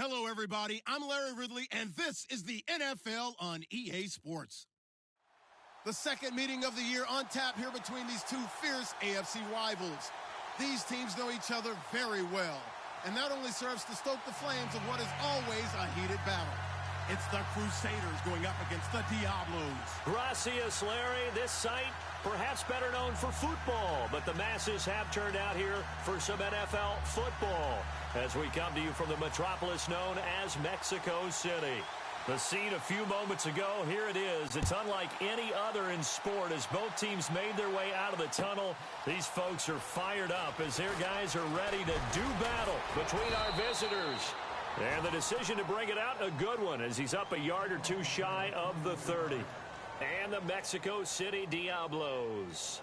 Hello, everybody. I'm Larry Ridley, and this is the NFL on EA Sports. The second meeting of the year on tap here between these two fierce AFC rivals. These teams know each other very well, and that only serves to stoke the flames of what is always a heated battle. It's the Crusaders going up against the Diablos. Gracias, Larry. This site, perhaps better known for football, but the masses have turned out here for some NFL football as we come to you from the metropolis known as Mexico City. The scene a few moments ago, here it is. It's unlike any other in sport as both teams made their way out of the tunnel. These folks are fired up as their guys are ready to do battle between our visitors. And the decision to bring it out, a good one, as he's up a yard or two shy of the 30. And the Mexico City Diablos.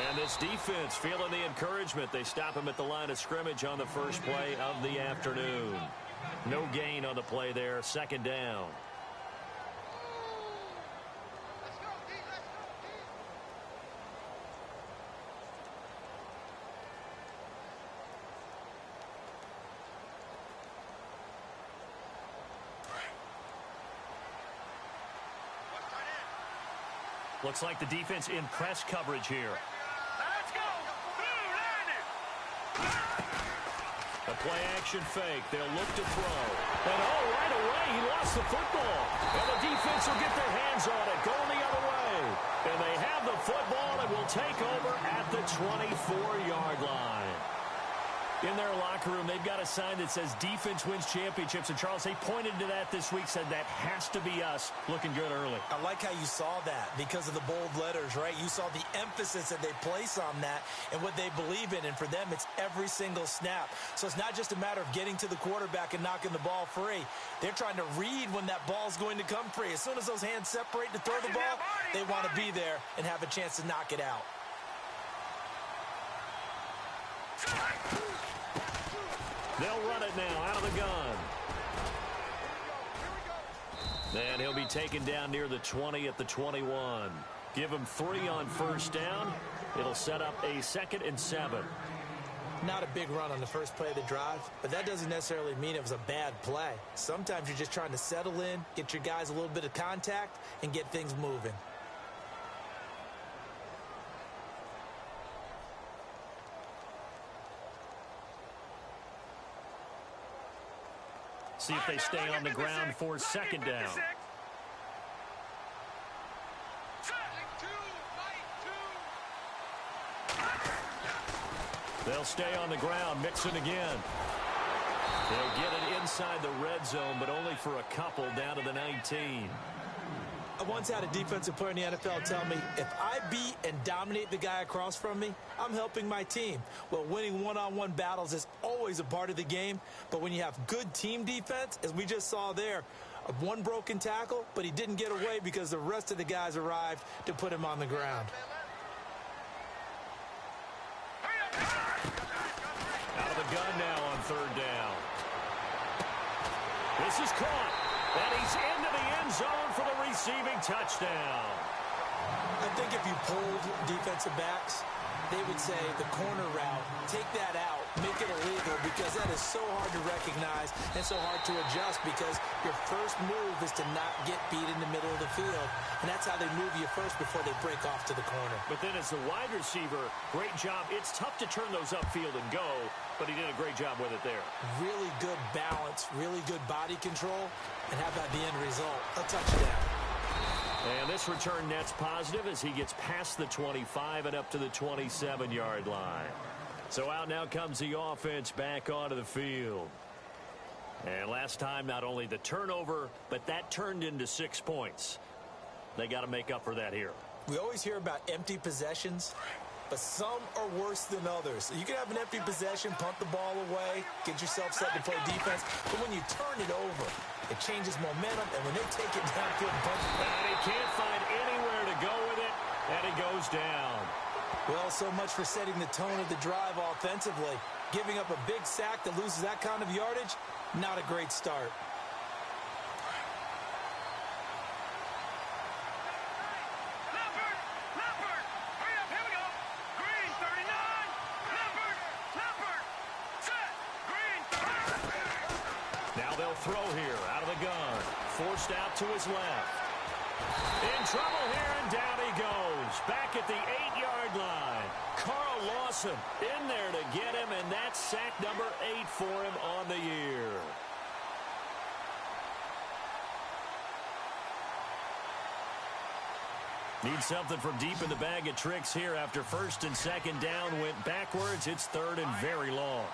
And this defense feeling the encouragement. They stop him at the line of scrimmage on the first play of the afternoon. No gain on the play there. Second down. Looks like the defense in press coverage here. Let's go! A play-action fake. They'll look to throw. And, right away, he lost the football. And the defense will get their hands on it, going the other way. And they have the football and will take over at the 24-yard line. In their locker room, they've got a sign that says defense wins championships. And, Charles, they pointed to that this week, said that has to be us. Looking good early. I like how you saw that because of the bold letters, right? You saw the emphasis that they place on that and what they believe in. And for them, it's every single snap. So it's not just a matter of getting to the quarterback and knocking the ball free. They're trying to read when that ball's going to come free. As soon as those hands separate to throw the ball, they want to be there and have a chance to knock it out. They'll run it now out of the gun. And he'll be taken down near the 20 at the 21. Give him 3 on first down. It'll set up a 2nd and 7. Not a big run on the first play of the drive, but that doesn't necessarily mean it was a bad play. Sometimes you're just trying to settle in, get your guys a little bit of contact, and get things moving. See if they stay on the ground for 2nd down. They'll stay on the ground, Mixon again. They'll get it inside the red zone, but only for a couple down to the 19. I once had a defensive player in the NFL tell me, if I beat and dominate the guy across from me, I'm helping my team. Well, winning one-on-one battles is always a part of the game, but when you have good team defense, as we just saw there, one broken tackle, but he didn't get away because the rest of the guys arrived to put him on the ground. Out of the gun now on 3rd down. This is caught. And he's into the end zone for the receiving touchdown. I think if you polled defensive backs, they would say the corner route, take that out, make it illegal, because that is so hard to recognize and so hard to adjust because your first move is to not get beat in the middle of the field. And that's how they move you first before they break off to the corner. But then as the wide receiver, great job. It's tough to turn those upfield and go, but he did a great job with it there. Really good balance, really good body control, and how about the end result? A touchdown. And this return net's positive as he gets past the 25 and up to the 27-yard line. So out now comes the offense back onto the field. And last time, not only the turnover, but that turned into 6 points. They got to make up for that here. We always hear about empty possessions, but some are worse than others. You can have an empty possession, punt the ball away, get yourself set to play defense, but when you turn it over, it changes momentum, and when they take it downfield and punch it, and he can't find anywhere to go with it, and he goes down. Well, so much for setting the tone of the drive offensively. Giving up a big sack that loses that kind of yardage, not a great start. Now they'll throw here out of the gun. Forced out to his left. In trouble here, and down he goes. Back at the 8-yard line. Carl Lawson in there to get him, and that's sack number 8 for him on the year. Need something from deep in the bag of tricks here after first and second down went backwards. It's third and very long.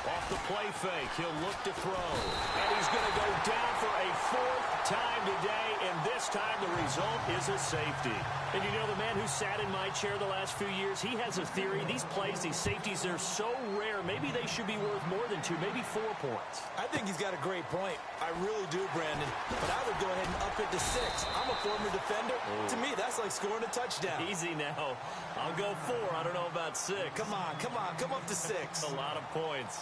Off the play fake, he'll look to throw. And he's going to go down for a 4th time today, and this time the result is a safety. And you know, the man who sat in my chair the last few years, he has a theory. These plays, these safeties, they're so rare. Maybe they should be worth more than 2, maybe 4 points. I think he's got a great point. I really do, Brandon. But I would go ahead and up it to 6. I'm a former defender. Oh. To me, that's like scoring a touchdown. Easy now. I'll go 4. I don't know about 6. Come on. Come up to 6. A lot of points.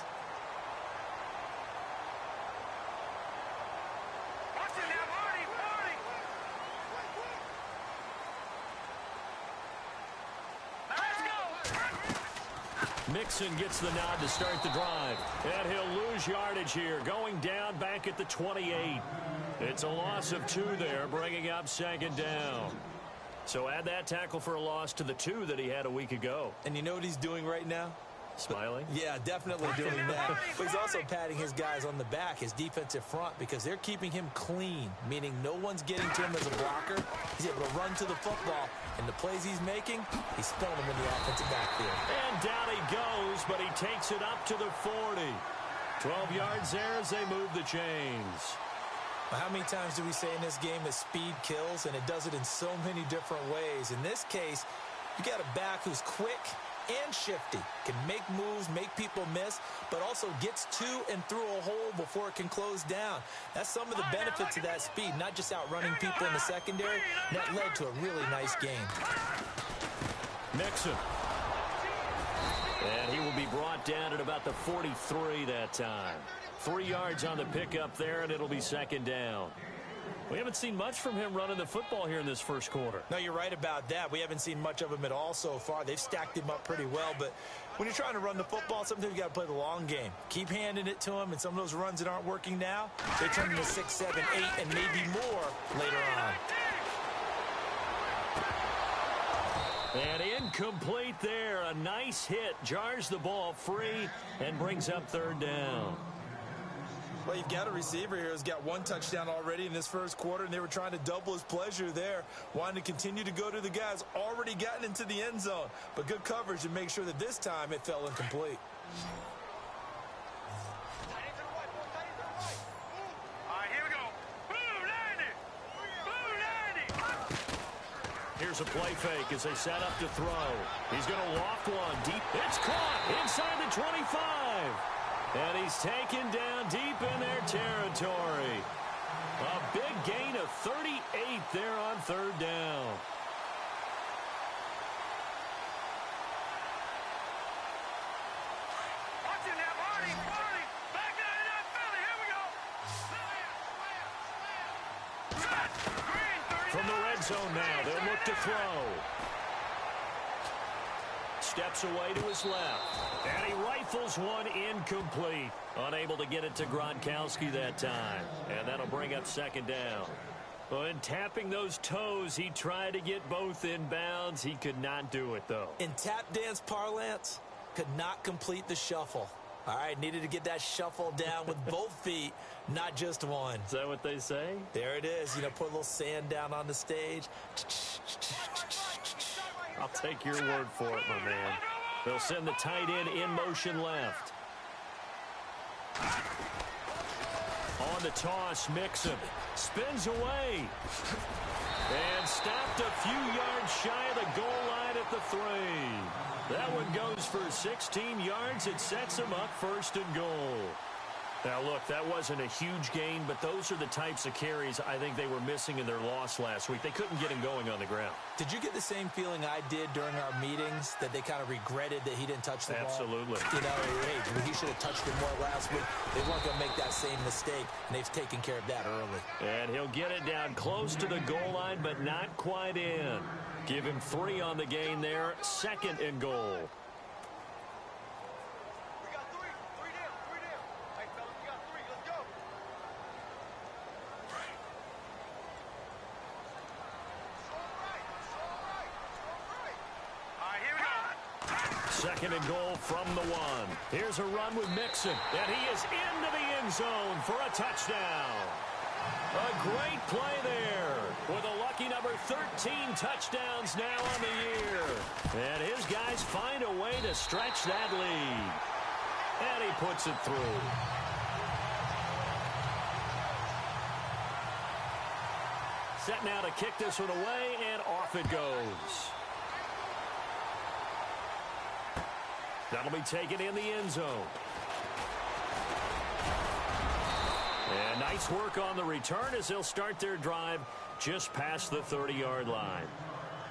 Mixon gets the nod to start the drive. And he'll lose yardage here, going down back at the 28. It's a loss of 2 there, bringing up second down. So add that tackle for a loss to the 2 that he had a week ago. And you know what he's doing right now? Smiling? Yeah, definitely doing that. But he's also patting his guys on the back, his defensive front, because they're keeping him clean, meaning no one's getting to him as a blocker. He's able to run to the football, and the plays he's making, he's spilling them in the offensive backfield. And down he goes, but he takes it up to the 40. 12 yards there as they move the chains. Well, how many times do we say in this game that speed kills, and it does it in so many different ways? In this case, you got a back who's quick and shifty, can make moves, make people miss, but also gets to and through a hole before it can close down. That's some of the benefits of that speed, not just outrunning people in the secondary. That led to a really nice game. Mixon. And he will be brought down at about the 43 that time. 3 yards on the pickup there, and it'll be second down. We haven't seen much from him running the football here in this first quarter. No, you're right about that. We haven't seen much of him at all so far. They've stacked him up pretty well, but when you're trying to run the football, sometimes you got to play the long game. Keep handing it to him, and some of those runs that aren't working now, they turn into 6, 7, 8, and maybe more later on. And incomplete there. A nice hit. Jars the ball free and brings up third down. Well, you've got a receiver here who's got 1 touchdown already in this first quarter, and they were trying to double his pleasure there, wanting to continue to go to the guys already gotten into the end zone. But good coverage to make sure that this time it fell incomplete. Here's a play fake as they set up to throw. He's going to loft one deep. It's caught inside the 25. And he's taken down deep in their territory. A big gain of 38 there on third down. From the red zone now, they'll look to throw. Steps away to his left. And he rifles one incomplete. Unable to get it to Gronkowski that time. And that'll bring up second down. Well, in tapping those toes, he tried to get both in bounds. He could not do it, though. In tap dance parlance, could not complete the shuffle. All right, needed to get that shuffle down with both feet, not just one. Is that what they say? There it is. You know, put a little sand down on the stage. I'll take your word for it, my man. They'll send the tight end in motion left. On the toss, Mixon spins away. And stopped a few yards shy of the goal line at the 3. That one goes for 16 yards. It sets him up 1st and goal. Now, look, that wasn't a huge gain, but those are the types of carries I think they were missing in their loss last week. They couldn't get him going on the ground. Did you get the same feeling I did during our meetings, that they kind of regretted that he didn't touch the ball? Absolutely. You know, hey, he should have touched it more last week. They weren't going to make that same mistake, and they've taken care of that early. And he'll get it down close to the goal line, but not quite in. Give him 3 on the gain there. 2nd and goal. Second and goal from the 1. Here's a run with Mixon, and he is into the end zone for a touchdown. A great play there with a lucky number 13 touchdowns now on the year. And his guys find a way to stretch that lead. And he puts it through. Set now to kick this one away, and off it goes. That'll be taken in the end zone. And nice work on the return as they'll start their drive just past the 30-yard line.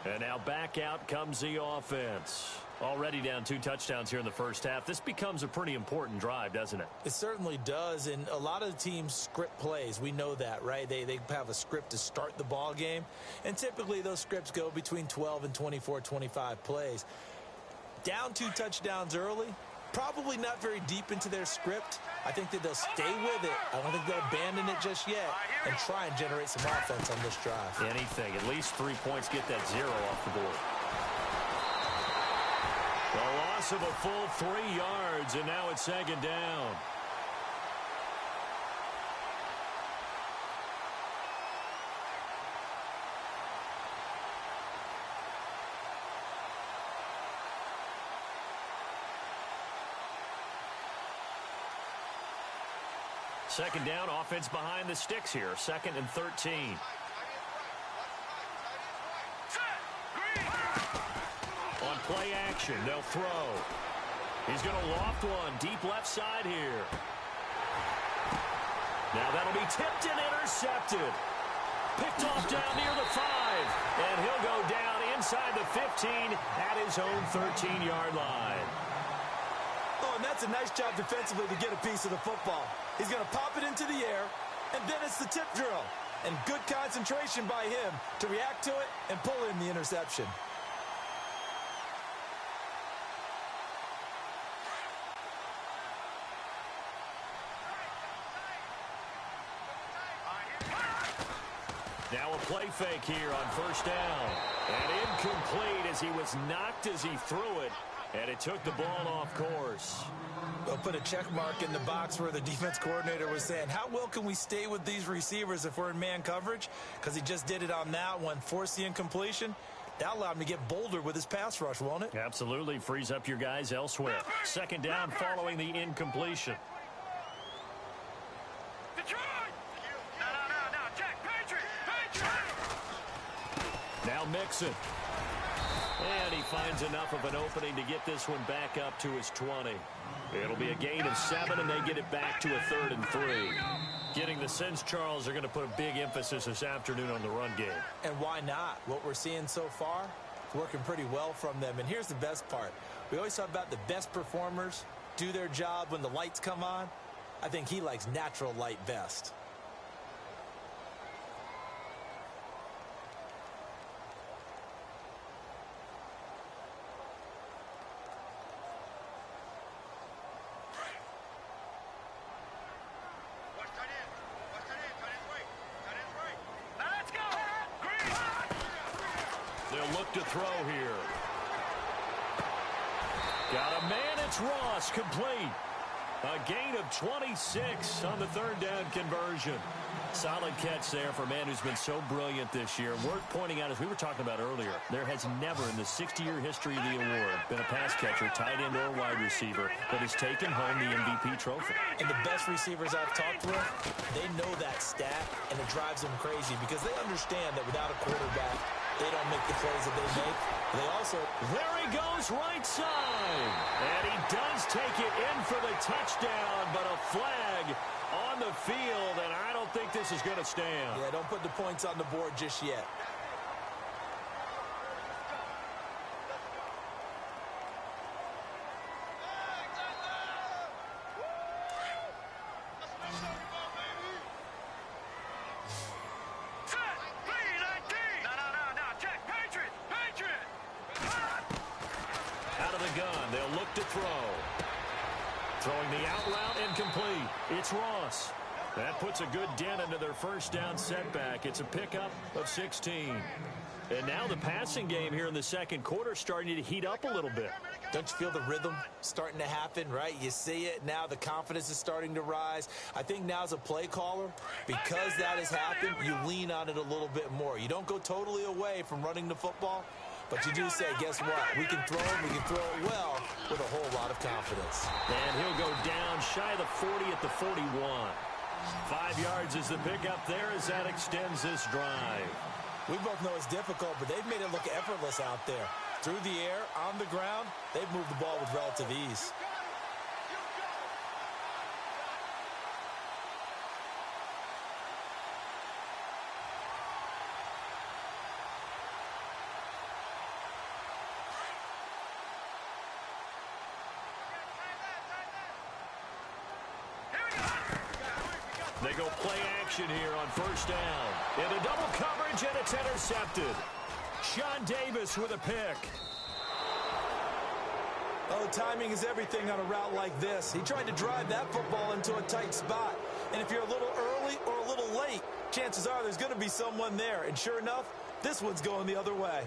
And now back out comes the offense. Already down 2 touchdowns here in the first half. This becomes a pretty important drive, doesn't it? It certainly does, and a lot of the teams script plays. We know that, right? They have a script to start the ball game, and typically those scripts go between 12 and 24, 25 plays. Down 2 touchdowns early, probably not very deep into their script. I think that they'll stay with it. I don't think they'll abandon it just yet and try and generate some offense on this drive. Anything. At least 3 points, get that 0 off the board. The loss of a full 3 yards, and now it's 2nd down. Second down, offense behind the sticks here. 2nd and 13. On play action, they'll throw. He's going to loft one deep left side here. Now that'll be tipped and intercepted. Picked off down near the 5. And he'll go down inside the 15 at his own 13-yard line. Oh, and that's a nice job defensively to get a piece of the football. He's going to pop it into the air, and then it's the tip drill. And good concentration by him to react to it and pull in the interception. Now a play fake here on 1st down. And incomplete as he was knocked as he threw it. And it took the ball off course. They'll put a check mark in the box where the defense coordinator was saying, how well can we stay with these receivers if we're in man coverage? Because he just did it on that one, forced the incompletion. That allowed him to get bolder with his pass rush, won't it? Absolutely. Frees up your guys elsewhere. 2nd down following the incompletion. Now Mixon. And he finds enough of an opening to get this one back up to his 20. It'll be a gain of 7, and they get it back to a 3rd and 3. Getting the sense, Charles, they're going to put a big emphasis this afternoon on the run game. And why not? What we're seeing so far is working pretty well from them. And here's the best part. We always talk about the best performers do their job when the lights come on. I think he likes natural light best. To throw here. Got a man, it's Ross, complete. A gain of 26 on the 3rd down conversion. Solid catch there for a man who's been so brilliant this year. Worth pointing out, as we were talking about earlier, there has never in the 60-year history of the award been a pass catcher, tight end, or wide receiver that has taken home the MVP trophy. And the best receivers I've talked with, they know that stat, and it drives them crazy because they understand that without a quarterback, they don't make the plays that they make. They also... There he goes, right side. And he does take it in for the touchdown, but a flag on the field, and I don't think this is going to stand. Yeah, don't put the points on the board just yet. Out of the gun, they'll look to throw. Throwing the out route, incomplete. It's Ross. That puts a good dent into their first down setback. It's a pickup of 16. And now the passing game here in the second quarter starting to heat up a little bit. Don't you feel the rhythm starting to happen, right? You see it. Now the confidence is starting to rise. I think now as a play caller, because that has happened, you lean on it a little bit more. You don't go totally away from running the football, but you do say, guess what? We can throw it. We can throw it well with a whole lot of confidence. And he'll go down shy of the 40 at the 41. 5 yards is the pickup there as that extends this drive. We both know it's difficult, but they've made it look effortless out there. Through the air, on the ground, they've moved the ball with relative ease. They go play action here on first down. Into double coverage, and it's intercepted. Sean Davis with a pick. Oh, timing is everything on a route like this. He tried to drive that football into a tight spot. And if you're a little early or a little late, chances are there's going to be someone there. And sure enough, this one's going the other way.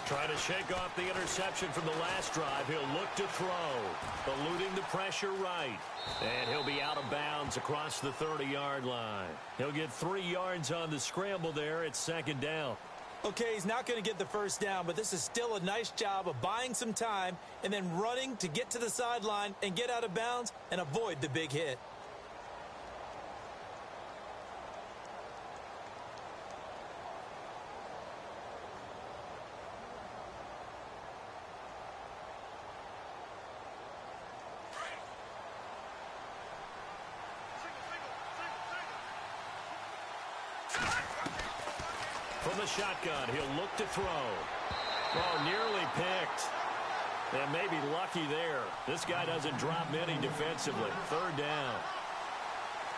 Trying to shake off the interception from the last drive. He'll look to throw. Eluding the pressure right. And he'll be out of bounds across the 30-yard line. He'll get 3 yards on the scramble there. It's second down. Okay, he's not going to get the first down, but this is still a nice job of buying some time and then running to get to the sideline and get out of bounds and avoid the big hit. From the shotgun, he'll look to throw. Oh, nearly picked. And maybe lucky there. This guy doesn't drop many defensively. Third down.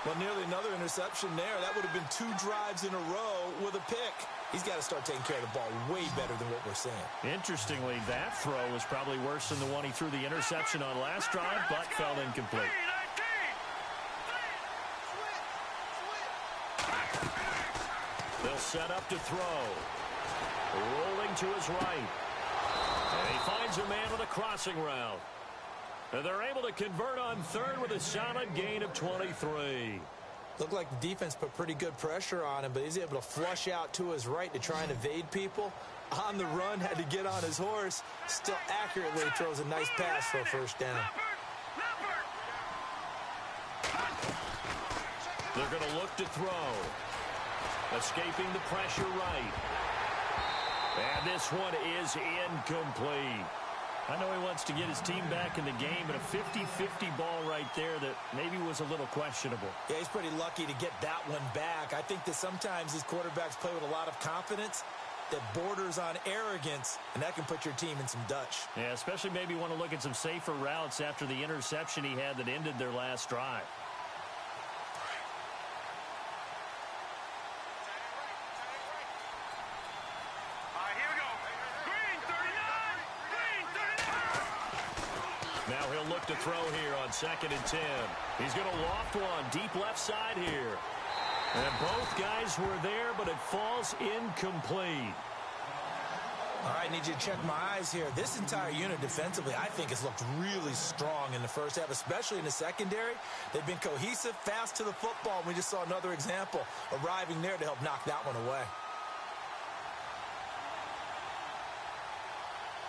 Well, nearly another interception there. That would have been 2 drives in a row with a pick. He's got to start taking care of the ball way better than what we're seeing. Interestingly, that throw was probably worse than the one he threw the interception on last drive, but fell incomplete. They'll set up to throw. Rolling to his right. And he finds a man with a crossing route. And they're able to convert on third with a solid gain of 23. Looked like the defense put pretty good pressure on him, but he's able to flush out to his right to try and evade people. On the run, had to get on his horse. Still accurately throws a nice pass for a first down. They're going to look to throw. Escaping the pressure right. And this one is incomplete. I know he wants to get his team back in the game, but a 50-50 ball right there that maybe was a little questionable. Yeah, he's pretty lucky to get that one back. I think that sometimes these quarterbacks play with a lot of confidence that borders on arrogance, and that can put your team in some Dutch. Yeah, especially maybe want to look at some safer routes after the interception he had that ended their last drive. Now he'll look to throw here on 2nd and 10. He's going to loft one deep left side here. And both guys were there, but it falls incomplete. All right, I need you to check my eyes here. This entire unit defensively, I think, has looked really strong in the first half, especially in the secondary. They've been cohesive, fast to the football. We just saw another example arriving there to help knock that one away.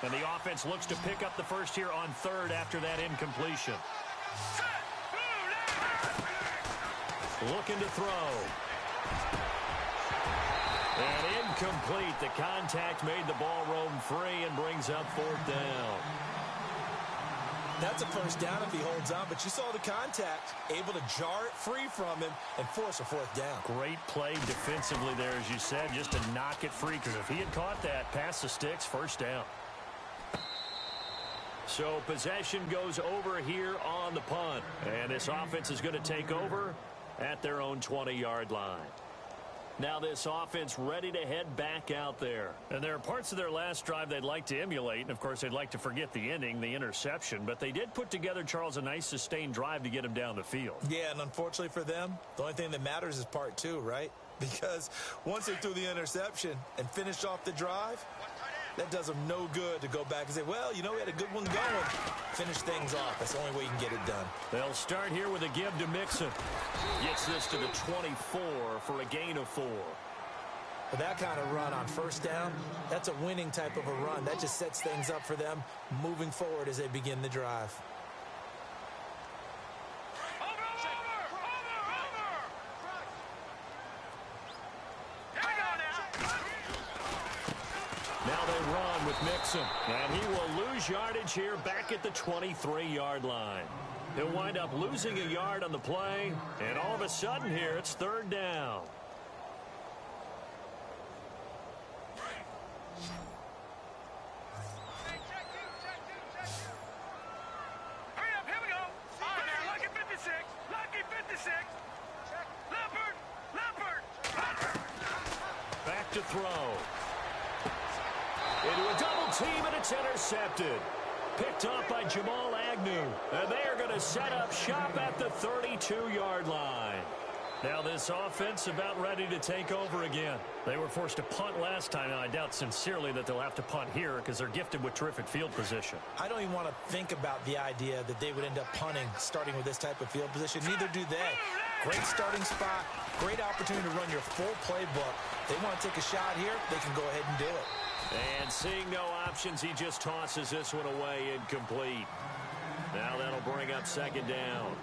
And the offense looks to pick up the first here on 3rd after that incompletion. Looking to throw. And incomplete. The contact made the ball roam free and brings up 4th down. That's a first down if he holds on, but you saw the contact, able to jar it free from him and force a 4th down. Great play defensively there, as you said, just to knock it free, because if he had caught that, past the sticks, first down. So possession goes over here on the punt, and this offense is going to take over at their own 20-yard line. Now this offense ready to head back out there. And there are parts of their last drive they'd like to emulate. And, of course, they'd like to forget the ending, the interception. But they did put together, Charles, a nice sustained drive to get him down the field. Yeah, and unfortunately for them, the only thing that matters is part 2, right? Because once they threw the interception and finished off the drive, that does them no good to go back and say, well, you know, we had a good one going. Finish things off. That's the only way you can get it done. They'll start here with a give to Mixon. Gets this to the 24 for a gain of 4. With that kind of run on first down, that's a winning type of a run. That just sets things up for them moving forward as they begin the drive. Now they run with Mixon, and he will lose yardage here back at the 23-yard line. He'll wind up losing a yard on the play, and all of a sudden here it's 3rd down. Hurry up, here we go. Lucky 56, Lucky 56. Leopard. Back to throw. Into a double team, and it's intercepted. Picked off by Jamal Agnew. And they are going to set up shop at the 32-yard line. Now this offense about ready to take over again. They were forced to punt last time, and I doubt sincerely that they'll have to punt here because they're gifted with terrific field position. I don't even want to think about the idea that they would end up punting starting with this type of field position. Neither do they. Great starting spot, great opportunity to run your full playbook. They want to take a shot here, they can go ahead and do it. And seeing no options, he just tosses this one away incomplete. Now that'll bring up 2nd down.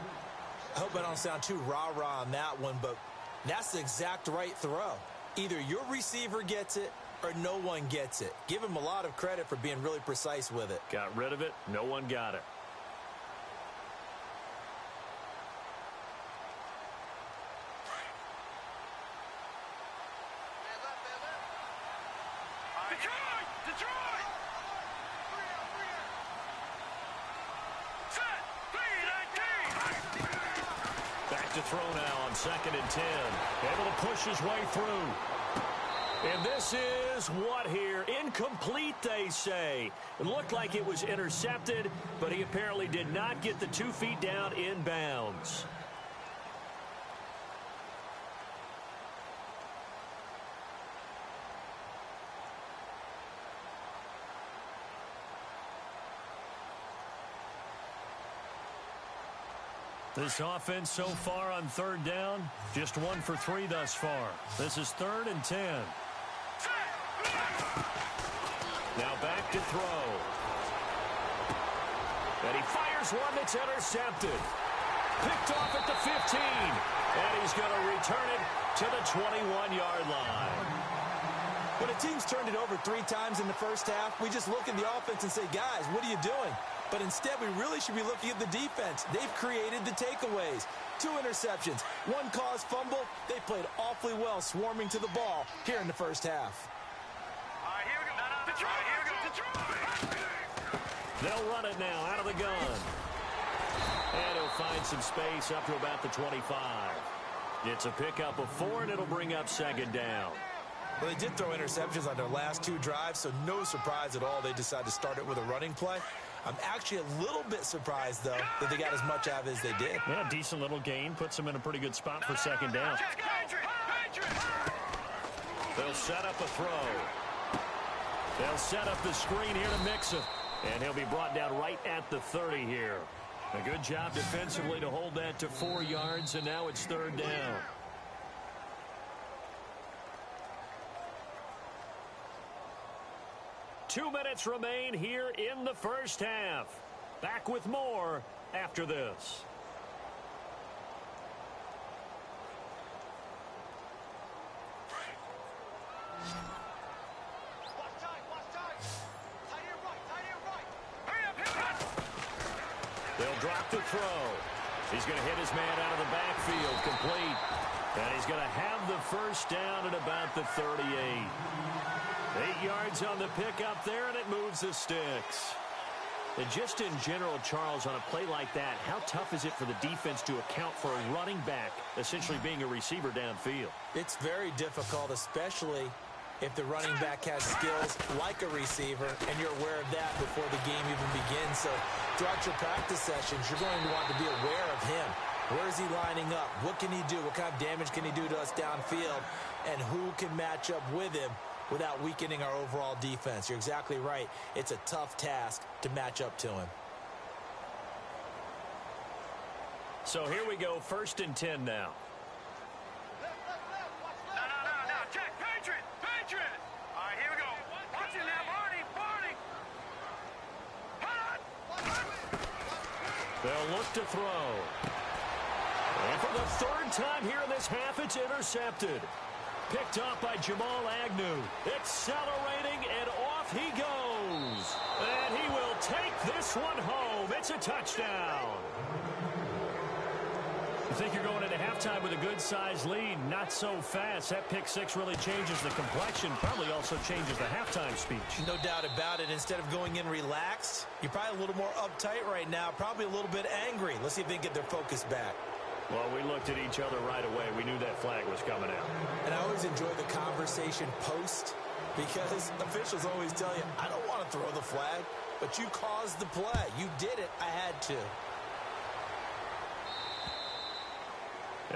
I hope I don't sound too rah-rah on that one, but that's the exact right throw. Either your receiver gets it or no one gets it. Give him a lot of credit for being really precise with it. Got rid of it. No one got it. Detroit! Set! 3-19! Back to throw now on 2nd and 10. Able to push his way through. And this is what here? Incomplete, they say. It looked like it was intercepted, but he apparently did not get the 2 feet down in bounds. This offense so far on 3rd down, just 1 for 3 thus far. This is 3rd and 10. Now back to throw. And he fires one that's intercepted. Picked off at the 15. And he's going to return it to the 21-yard line. When a team's turned it over 3 times in the first half, we just look at the offense and say, guys, what are you doing? But instead, we really should be looking at the defense. They've created the takeaways. 2 interceptions, 1 caused fumble. They played awfully well swarming to the ball here in the first half. All right, here we go. Detroit! They'll run it now out of the gun. And he'll find some space up to about the 25. It's a pickup of 4, and it'll bring up 2nd down. Well, they did throw interceptions on their last 2 drives, so no surprise at all they decided to start it with a running play. I'm actually a little bit surprised, though, that they got as much out of it as they did. Yeah, decent little gain. Puts them in a pretty good spot for second down. They'll set up a throw. They'll set up the screen here to Mixon. And he'll be brought down right at the 30 here. A good job defensively to hold that to 4 yards, and now it's third down. Two minutes remain here in the first half. Back with more after this. They'll drop the throw. He's going to hit his man out of the backfield, complete. And he's going to have the first down at about the 38. 8 yards on the pickup there, and it moves the sticks. And just in general, Charles, on a play like that, how tough is it for the defense to account for a running back essentially being a receiver downfield? It's very difficult, especially if the running back has skills like a receiver, and you're aware of that before the game even begins. So throughout your practice sessions, you're going to want to be aware of him. Where is he lining up? What can he do? What kind of damage can he do to us downfield? And who can match up with him without weakening our overall defense? You're exactly right. It's a tough task to match up to him. So here we go, 1st and 10 now. No, check, Patriot! All right, here we go. Watch it now, Barney! They'll look to throw. And for the 3rd time here in this half, it's intercepted. Picked up by Jamal Agnew. Accelerating, and off he goes. And he will take this one home. It's a touchdown. You think you're going into halftime with a good-sized lead. Not so fast. That pick six really changes the complexion. Probably also changes the halftime speech. No doubt about it. Instead of going in relaxed, you're probably a little more uptight right now. Probably a little bit angry. Let's see if they can get their focus back. Well, we looked at each other right away. We knew that flag was coming out. And I always enjoy the conversation post, because officials always tell you, I don't want to throw the flag, but you caused the play. You did it. I had to.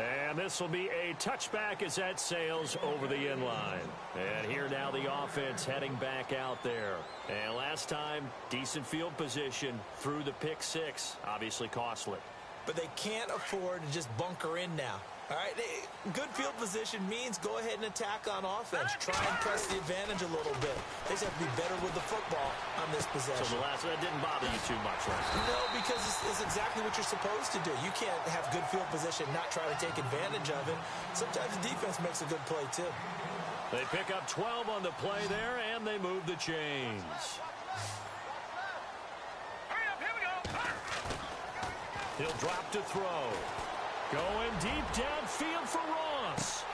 And this will be a touchback as that sails over the end line. And here now the offense heading back out there. And last time, decent field position through the pick six. Obviously costly. But they can't afford to just bunker in now. All right, good field position means go ahead and attack on offense. Try and press the advantage a little bit. They just have to be better with the football on this possession. So that didn't bother you too much, right? No, because it's exactly what you're supposed to do. You can't have good field position, not try to take advantage of it. Sometimes the defense makes a good play, too. They pick up 12 on the play there, and they move the chains. Hurry up, here we go. He'll drop to throw. Going deep downfield for Ross.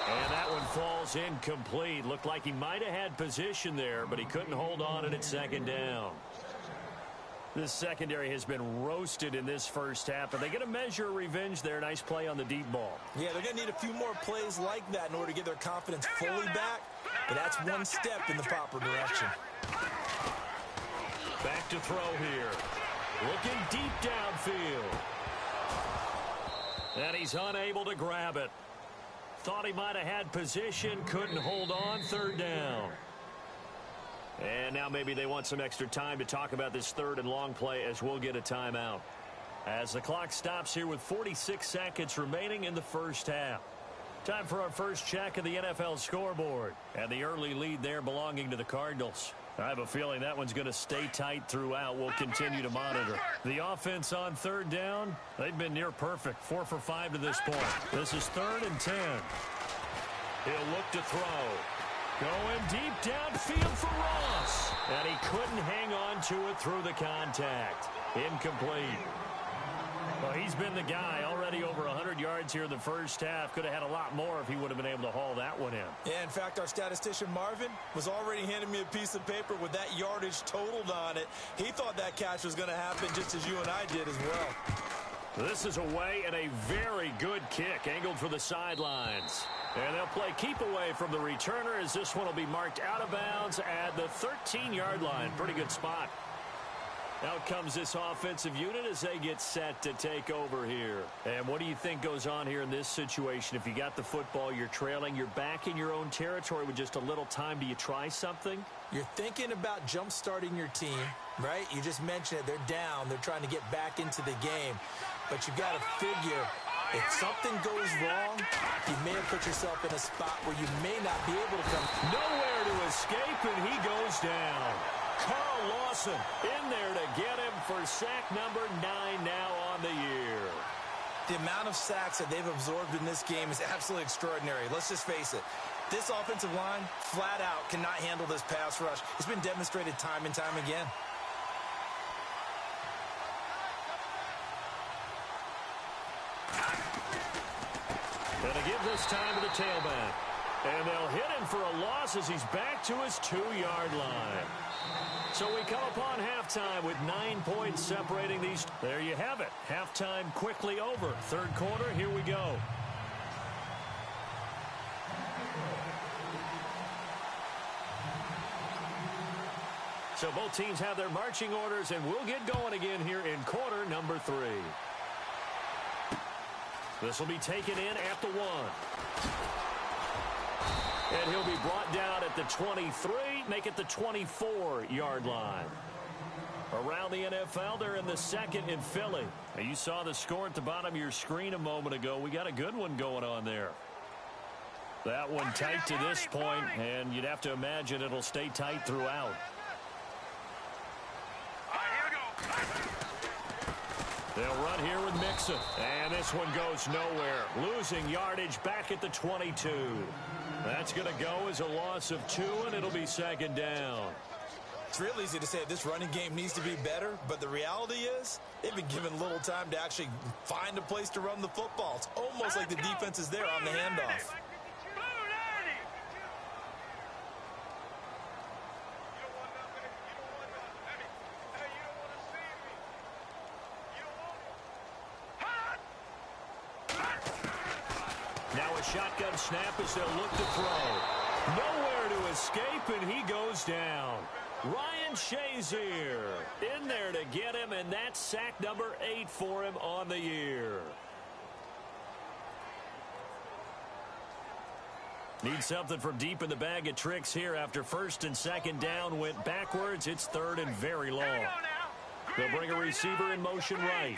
And that one falls incomplete. Looked like he might have had position there, but he couldn't hold on, and it's second down. This secondary has been roasted in this first half, but they get a measure of revenge there. Nice play on the deep ball. Yeah, they're going to need a few more plays like that in order to get their confidence fully back, but that's one step in the proper direction. Back to throw here. Looking deep downfield. And he's unable to grab it. Thought he might have had position, couldn't hold on, third down. And now maybe they want some extra time to talk about this third and long play as we'll get a timeout. As the clock stops here with 46 seconds remaining in the first half. Time for our first check of the NFL scoreboard. And the early lead there belonging to the Cardinals. I have a feeling that one's going to stay tight throughout. We'll continue to monitor. The offense on third down, they've been near perfect. 4 for 5 to this point. This is 3rd and 10. He'll look to throw. Going deep downfield for Ross. And he couldn't hang on to it through the contact. Incomplete. Well, he's been the guy already over 100 yards here in the first half. Could have had a lot more if he would have been able to haul that one in. Yeah, in fact, our statistician Marvin was already handing me a piece of paper with that yardage totaled on it. He thought that catch was going to happen just as you and I did as well. This is away and a very good kick angled for the sidelines. And they'll play keep away from the returner as this one will be marked out of bounds at the 13-yard line. Pretty good spot. Out comes this offensive unit as they get set to take over here. And what do you think goes on here in this situation? If you got the football, you're trailing, you're back in your own territory with just a little time. Do you try something? You're thinking about jump-starting your team, right? You just mentioned it. They're down. They're trying to get back into the game. But you've got to figure, if something goes wrong, you may have put yourself in a spot where you may not be able to come. Nowhere to escape, and he goes down. Carl Lawson in there to get him for sack number 9 now on the year. The amount of sacks that they've absorbed in this game is absolutely extraordinary. Let's just face it. This offensive line, flat out, cannot handle this pass rush. It's been demonstrated time and time again. Gonna give this time to the tailback. And they'll hit him for a loss as he's back to his 2-yard line. So we come upon halftime with 9 points separating these. There you have it. Halftime quickly over. Third quarter, here we go. So both teams have their marching orders, and we'll get going again here in quarter number 3. This will be taken in at the 1. And he'll be brought down at the 23, make it the 24-yard line. Around the NFL, they're in the second in Philly. Now, you saw the score at the bottom of your screen a moment ago. We got a good one going on there. That one tight to this point, and you'd have to imagine it'll stay tight throughout. They'll run here with Mixon. And this one goes nowhere. Losing yardage back at the 22. That's going to go as a loss of 2, and it'll be second down. It's real easy to say this running game needs to be better, but the reality is they've been given little time to actually find a place to run the football. It's almost like the defense is there on the handoff. Now a shotgun snap as they'll look to throw. Nowhere to escape, and he goes down. Ryan Shazier in there to get him, and that's sack number 8 for him on the year. Need something from deep in the bag of tricks here after first and second down went backwards. It's third and very long. They'll bring a receiver in motion right.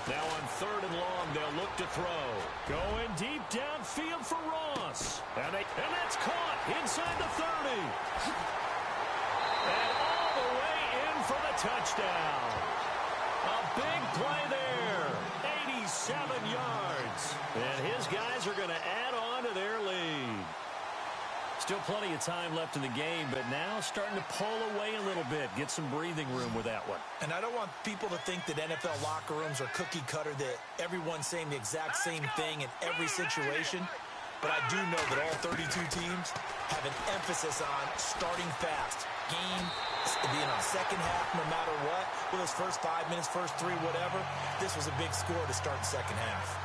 Now on third and long, they'll look to throw. Going deep downfield for Ross. And that's caught inside the 30. And all the way in for the touchdown. A big play there. 87 yards. And his guys are going to add on to their lead. Still plenty of time left in the game, but now starting to pull away a little bit. Get some breathing room with that one. And I don't want people to think that NFL locker rooms are cookie cutter, that everyone's saying the exact same thing in every situation. But I do know that all 32 teams have an emphasis on starting fast. Game being on second half no matter what. With those first 5 minutes, first 3, whatever. This was a big score to start the second half.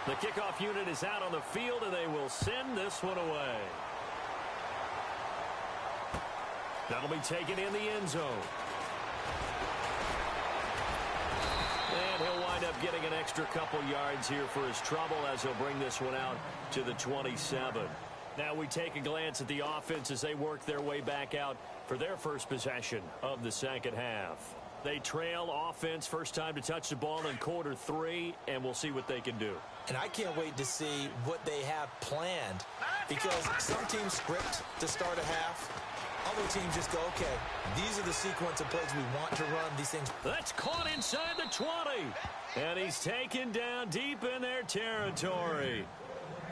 The kickoff unit is out on the field, and they will send this one away. That'll be taken in the end zone. And he'll wind up getting an extra couple yards here for his trouble as he'll bring this one out to the 27. Now we take a glance at the offense as they work their way back out for their first possession of the second half. They trail offense, first time to touch the ball in quarter 3, and we'll see what they can do. And I can't wait to see what they have planned, because some teams script to start a half. Other teams just go, okay, these are the sequence of plays we want to run. These things. That's caught inside the 20. And he's taken down deep in their territory.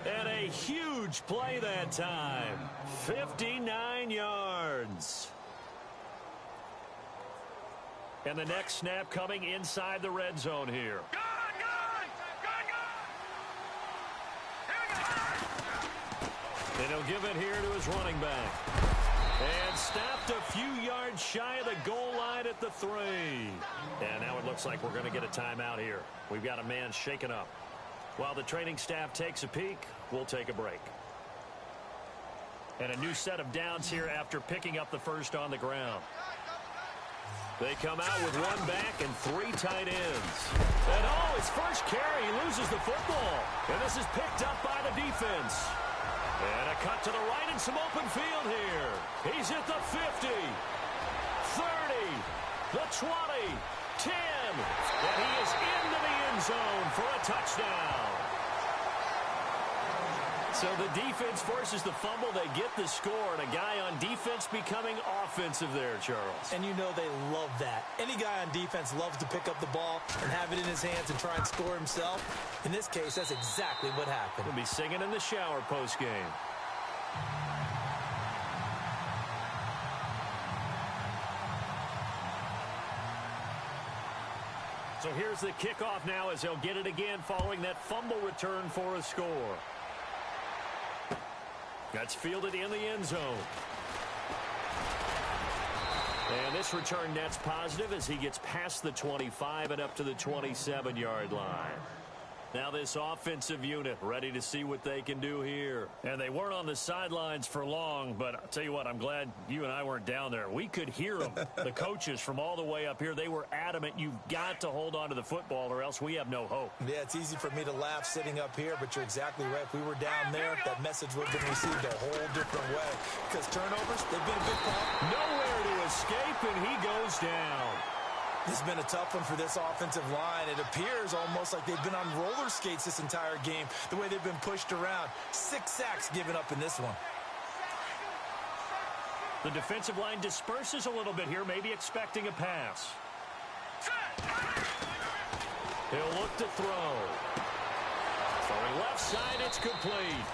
And a huge play that time. 59 yards. And the next snap coming inside the red zone here. And he'll give it here to his running back. And stopped a few yards shy of the goal line at the 3. And now it looks like we're going to get a timeout here. We've got a man shaken up. While the training staff takes a peek, we'll take a break. And a new set of downs here after picking up the first on the ground. They come out with one back and 3 tight ends. And his first carry, he loses the football. And this is picked up by the defense. And a cut to the right and some open field here. He's at the 50, 30, the 20, 10. And he is into the end zone for a touchdown. So the defense forces the fumble. They get the score, and a guy on defense becoming offensive there, Charles. And you know they love that. Any guy on defense loves to pick up the ball and have it in his hands and try and score himself. In this case, that's exactly what happened. He'll be singing in the shower post-game. So here's the kickoff now as they'll get it again following that fumble return for a score. That's fielded in the end zone. And this return net's positive as he gets past the 25 and up to the 27-yard line. Now this offensive unit ready to see what they can do here. And they weren't on the sidelines for long, but I'll tell you what, I'm glad you and I weren't down there. We could hear them. The coaches from all the way up here, they were adamant. You've got to hold on to the football or else we have no hope. Yeah, it's easy for me to laugh sitting up here, but you're exactly right. If we were down there, that message would have been received a whole different way. Because turnovers, they've been a big problem. Nowhere to escape, and he goes down. This has been a tough one for this offensive line. It appears almost like they've been on roller skates this entire game, the way they've been pushed around. 6 sacks given up in this one. The defensive line disperses a little bit here, maybe expecting a pass. He'll look to throw. Throwing left side, it's complete.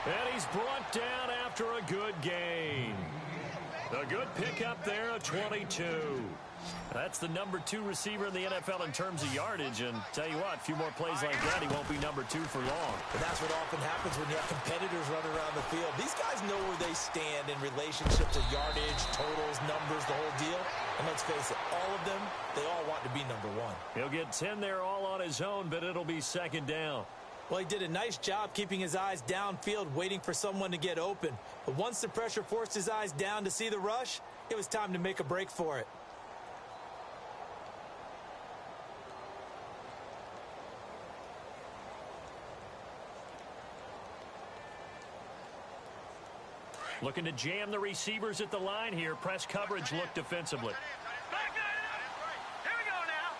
And he's brought down after a good gain. A good pickup there, a 22. That's the number 2 receiver in the NFL in terms of yardage. And tell you what, a few more plays like that, he won't be number 2 for long. And that's what often happens when you have competitors running around the field. These guys know where they stand in relationship to yardage, totals, numbers, the whole deal. And let's face it, all of them, they all want to be number 1. He'll get 10 there all on his own, but it'll be second down. Well, he did a nice job keeping his eyes downfield, waiting for someone to get open. But once the pressure forced his eyes down to see the rush, it was time to make a break for it. Looking to jam the receivers at the line here. Press coverage look defensively. Back that up. Here we go now.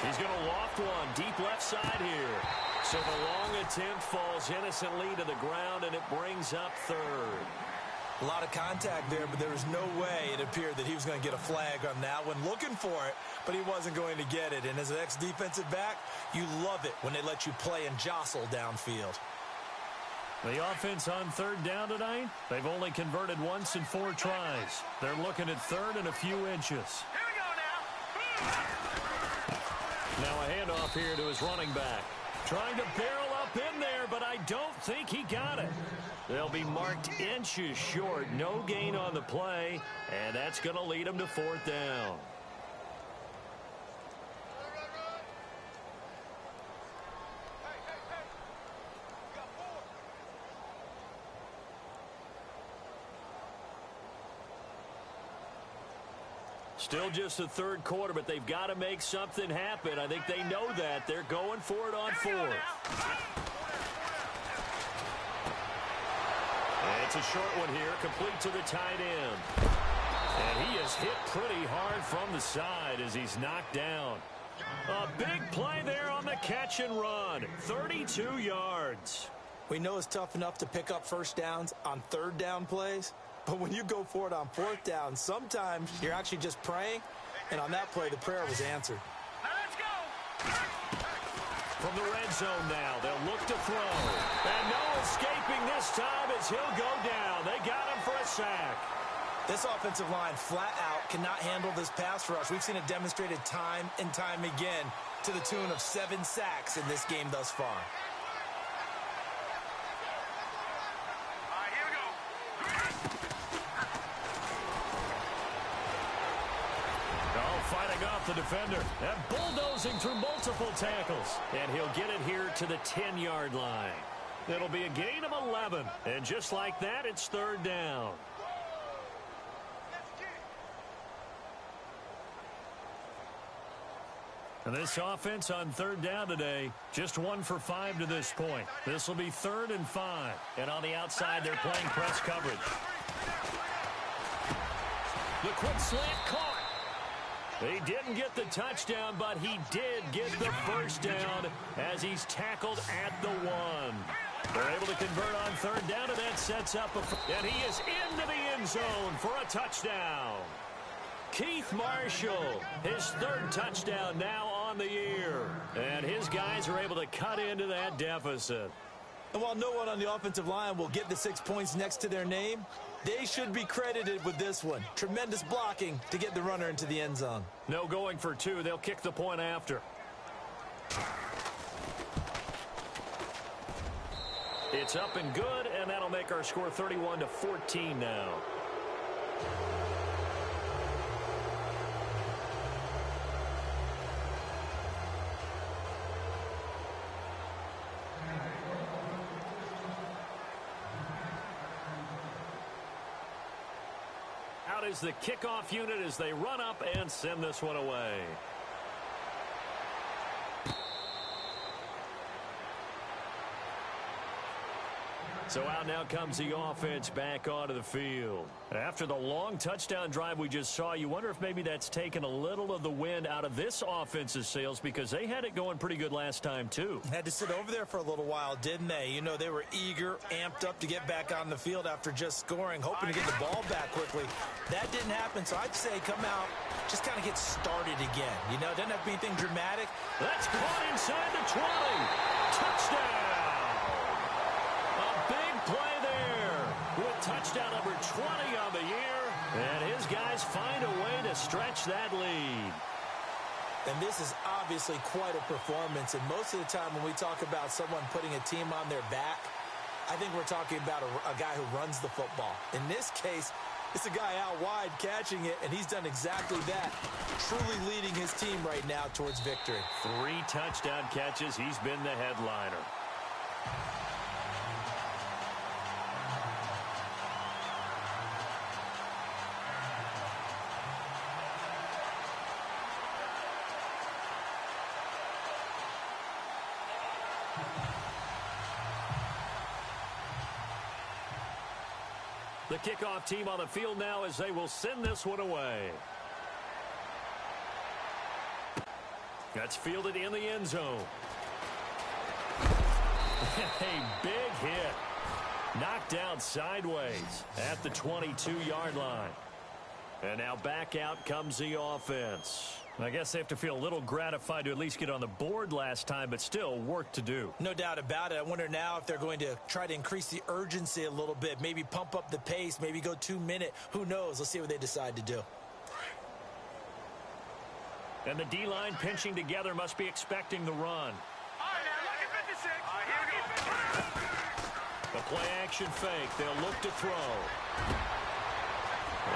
3-19. He's going to loft one deep left side here. So the long attempt falls innocently to the ground, and it brings up third. A lot of contact there, but there was no way it appeared that he was going to get a flag on that one. Looking for it, but he wasn't going to get it. And as an ex-defensive back, you love it when they let you play and jostle downfield. The offense on third down tonight, they've only converted once in 4 tries. They're looking at third and a few inches. Here we go now. Now a handoff here to his running back. Trying to barrel up in there, but I don't think he got it. They'll be marked inches short. No gain on the play, and that's going to lead them to 4th down. Still just the third quarter, but they've got to make something happen. I think they know that. They're going for it on 4th. And it's a short one here, complete to the tight end. And he is hit pretty hard from the side as he's knocked down. A big play there on the catch and run. 32 yards. We know it's tough enough to pick up first downs on third down plays. But when you go for it on 4th down, sometimes you're actually just praying, and on that play, the prayer was answered. Now let's go. From the red zone now, they'll look to throw. And no escaping this time as he'll go down. They got him for a sack. This offensive line flat out cannot handle this pass rush. We've seen it demonstrated time and time again to the tune of 7 sacks in this game thus far. Fighting off the defender. And bulldozing through multiple tackles. And he'll get it here to the 10-yard line. It'll be a gain of 11. And just like that, it's third down. And this offense on third down today, just 1 for 5 to this point. This will be 3rd and 5. And on the outside, they're playing press coverage. The quick slant caught. He didn't get the touchdown, but he did get the first down as he's tackled at the 1. They're able to convert on third down, and that sets up and he is into the end zone for a touchdown. Keith Marshall, his 3rd touchdown now on the year. And his guys are able to cut into that deficit. And while no one on the offensive line will get the 6 points next to their name, they should be credited with this one. Tremendous blocking to get the runner into the end zone. No going for 2. They'll kick the point after. It's up and good, and that'll make our score 31-14 now. Out is the kickoff unit as they run up and send this one away. So out now comes the offense back onto the field. After the long touchdown drive we just saw, you wonder if maybe that's taken a little of the wind out of this offense's sails because they had it going pretty good last time too. Had to sit over there for a little while, didn't they? You know, they were eager, amped up to get back on the field after just scoring, hoping to get the ball back quickly. That didn't happen, so I'd say come out, just kind of get started again. You know, it doesn't have to be anything dramatic. That's caught inside the 20. Touchdown. Play there with touchdown number 20 on the year, and his guys find a way to stretch that lead. And this is obviously quite a performance, and most of the time when we talk about someone putting a team on their back, I think we're talking about a guy who runs the football. In this case, it's a guy out wide catching it, and he's done exactly that, truly leading his team right now towards victory. 3 touchdown catches. He's been the headliner. The kickoff team on the field now as they will send this one away. That's fielded in the end zone. A big hit. Knocked down sideways at the 22-yard line. And now back out comes the offense. I guess they have to feel a little gratified to at least get on the board last time, but still work to do. No doubt about it. I wonder now if they're going to try to increase the urgency a little bit, maybe pump up the pace, maybe go 2-minute. Who knows? Let's see what they decide to do. And the D-line pinching together must be expecting the run. The play-action fake. They'll look to throw.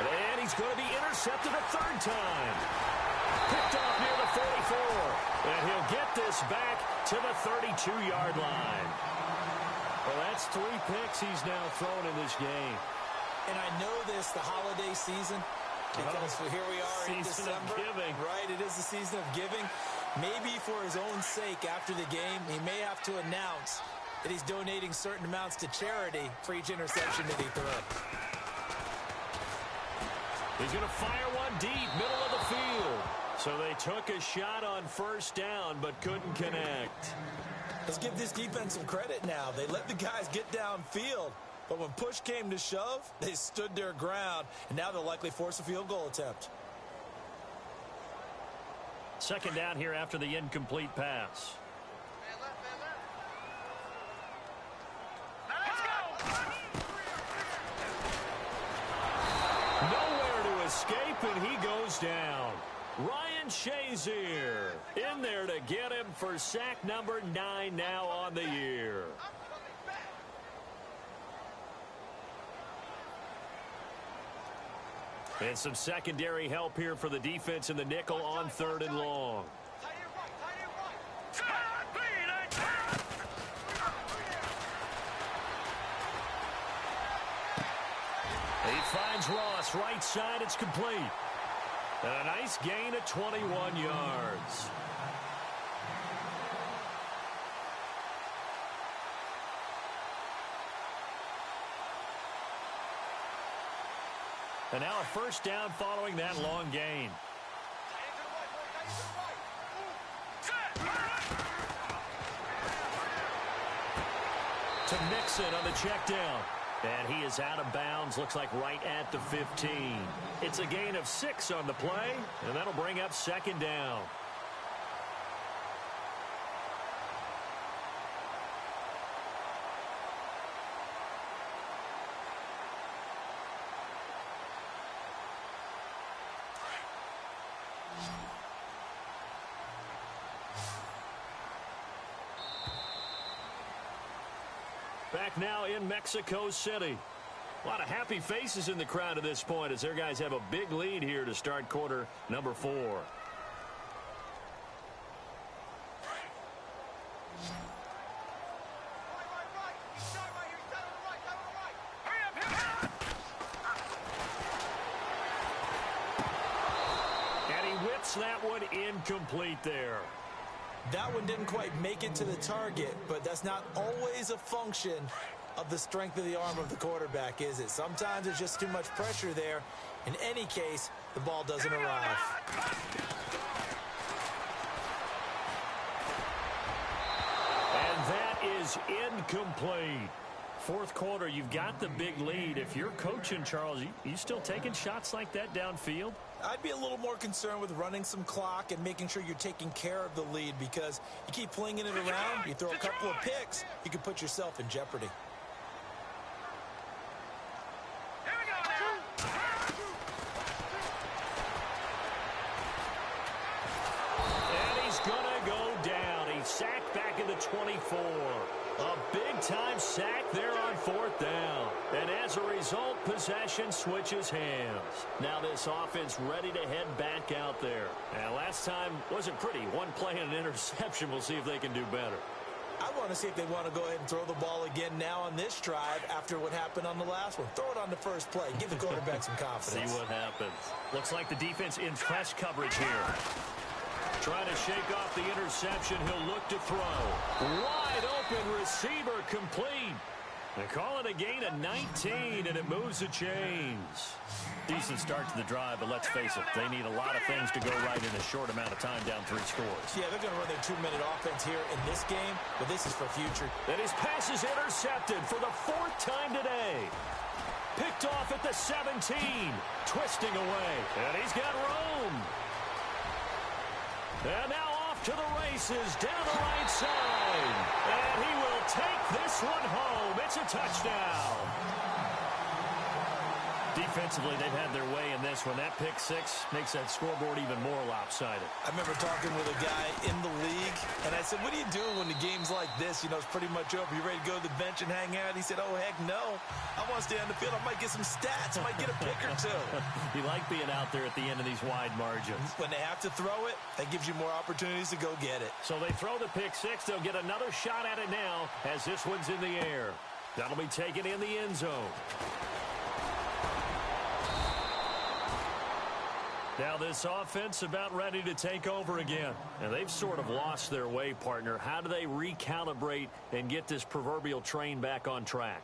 And he's going to be intercepted a 3rd time. Picked off near the 44. And he'll get this back to the 32-yard line. Well, that's 3 picks he's now thrown in this game. And I know this, the holiday season, because here we are in December. Season of giving. Right, it is the season of giving. Maybe for his own sake after the game, he may have to announce that he's donating certain amounts to charity for each interception that he throws. He's going to fire one deep, middle of the field. So they took a shot on 1st down, but couldn't connect. Let's give this defense some credit now. They let the guys get downfield, but when push came to shove, they stood their ground, and now they'll likely force a field goal attempt. 2nd down here after the incomplete pass. Nowhere to escape, and he goes down. Ryan Shazier in there to get him for sack number 9 now on the year. And some secondary help here for the defense in the nickel on 3rd and long. He finds Ross, right side, it's complete. And a nice gain of 21 yards. And now a first down following that long gain. To Mixon on the check down. And he is out of bounds, looks like right at the 15. It's a gain of 6 on the play, and that'll bring up 2nd down. Back now in Mexico City. A lot of happy faces in the crowd at this point as their guys have a big lead here to start quarter number 4. And he whips that one incomplete there. That one didn't quite make it to the target, but that's not always a function of the strength of the arm of the quarterback, is it? Sometimes there's just too much pressure there. In any case, the ball doesn't arrive. And that is incomplete. 4th quarter, you've got the big lead. If you're coaching, Charles, you still taking shots like that downfield? I'd be a little more concerned with running some clock and making sure you're taking care of the lead, because you keep flinging it around, you throw a couple of picks, you can put yourself in jeopardy. And he's going to go down. He's sacked back in the 24. A big-time sack there on 4th down. And as a result, possession switches hands. Now this offense ready to head back out there. And last time wasn't pretty. One play and an interception. We'll see if they can do better. I want to see if they want to go ahead and throw the ball again now on this drive after what happened on the last one. Throw it on the first play. Give the quarterback some confidence. See what happens. Looks like the defense in press coverage here. Trying to shake off the interception. He'll look to throw. Wide open receiver complete. They call it a gain of 19, and it moves the chains. Decent start to the drive, but let's face it, they need a lot of things to go right in a short amount of time, down 3 scores. Yeah, they're going to run their 2-minute offense here in this game, but this is for future. And his pass is intercepted for the 4th time today. Picked off at the 17, twisting away, and he's got room. And now off to the races, down the right side. And he will take this one home. It's a touchdown. Defensively, they've had their way in this one. That pick 6 makes that scoreboard even more lopsided. I remember talking with a guy in the league, and I said, what do you do when the game's like this? You know, it's pretty much over. You ready to go to the bench and hang out? He said, oh, heck no. I want to stay on the field. I might get some stats. I might get a pick or 2. You like being out there at the end of these wide margins. When they have to throw it, that gives you more opportunities to go get it. So they throw the pick 6. They'll get another shot at it now as this one's in the air. That'll be taken in the end zone. Now this offense about ready to take over again. And they've sort of lost their way, partner. How do they recalibrate and get this proverbial train back on track?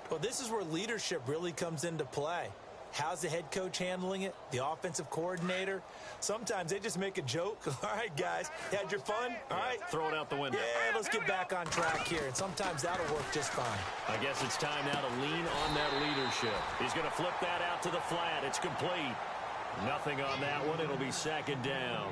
Well, this is where leadership really comes into play. How's the head coach handling it? The offensive coordinator? Sometimes they just make a joke. All right, guys, you had your fun? All right. Throw it out the window. Yeah, let's get back on track here. And sometimes that'll work just fine. I guess it's time now to lean on that leadership. He's going to flip that out to the flat. It's complete. Nothing on that one. It'll be 2nd down.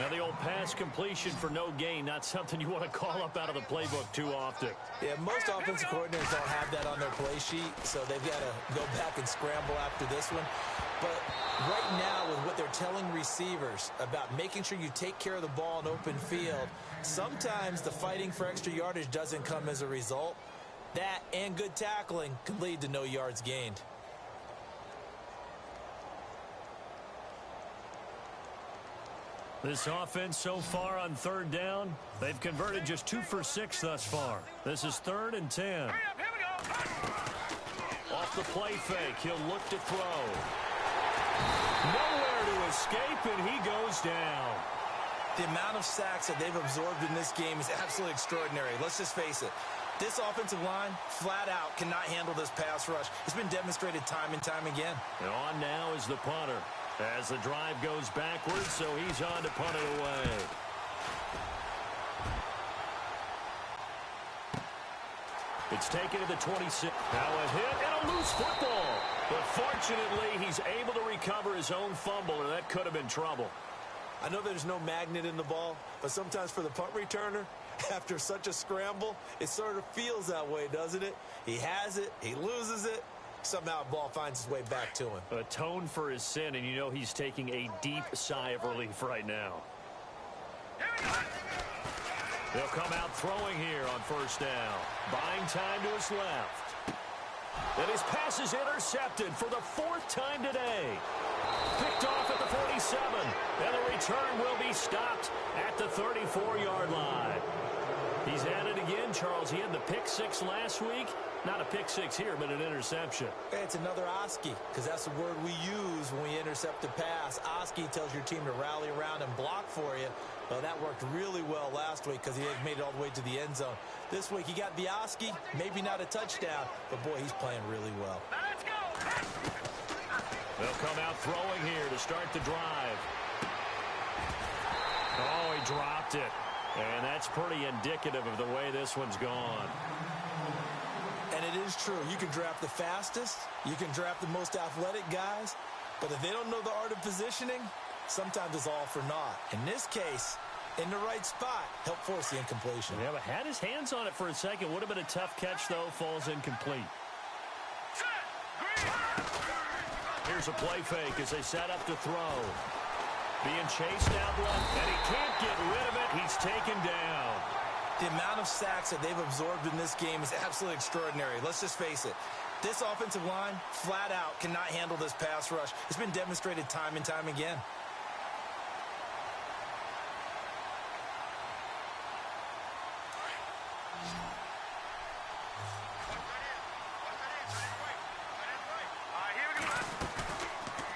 Now the old pass completion for no gain, not something you want to call up out of the playbook too often. Yeah, most offensive coordinators don't have that on their play sheet, so they've got to go back and scramble after this one. But right now, with what they're telling receivers about making sure you take care of the ball in open field, sometimes the fighting for extra yardage doesn't come as a result. That and good tackling can lead to no yards gained. This offense so far on third down, they've converted just 2 for 6 thus far. This is 3rd and 10. Hurry up, here we go. Off the play fake, he'll look to throw. Nowhere to escape, and he goes down. The amount of sacks that they've absorbed in this game is absolutely extraordinary. Let's just face it. This offensive line, flat out, cannot handle this pass rush. It's been demonstrated time and time again. And on now is the punter. As the drive goes backwards, so he's on to punt it away. It's taken to the 26. Now a hit and a loose football. But fortunately, he's able to recover his own fumble, or that could have been trouble. I know there's no magnet in the ball, but sometimes for the punt returner, after such a scramble, it sort of feels that way, doesn't it? He has it, he loses it, somehow the ball finds its way back to him. Atone for his sin, and you know he's taking a deep sigh of relief right now. They'll come out throwing here on first down. Buying time to his left. And his pass is intercepted for the 4th time today. Picked off at the 47. And the return will be stopped at the 34-yard line. He's at it again, Charles. He had the pick 6 last week. Not a pick 6 here, but an interception. It's another Oski, because that's the word we use when we intercept a pass. Oski tells your team to rally around and block for you. Well, that worked really well last week because he had made it all the way to the end zone. This week, he got the Oski, maybe not a touchdown, but boy, he's playing really well. Now let's go. They'll come out throwing here to start the drive. Oh, he dropped it. And that's pretty indicative of the way this one's gone. And it is true. You can draft the fastest. You can draft the most athletic guys. But if they don't know the art of positioning, sometimes it's all for naught. In this case, in the right spot, helped force the incompletion. Yeah, but had his hands on it for a second. Would have been a tough catch, though. Falls incomplete. Here's a play fake as they set up to throw. Being chased out left, and he can't get rid of it. He's taken down. The amount of sacks that they've absorbed in this game is absolutely extraordinary. Let's just face it. This offensive line, flat out, cannot handle this pass rush. It's been demonstrated time and time again.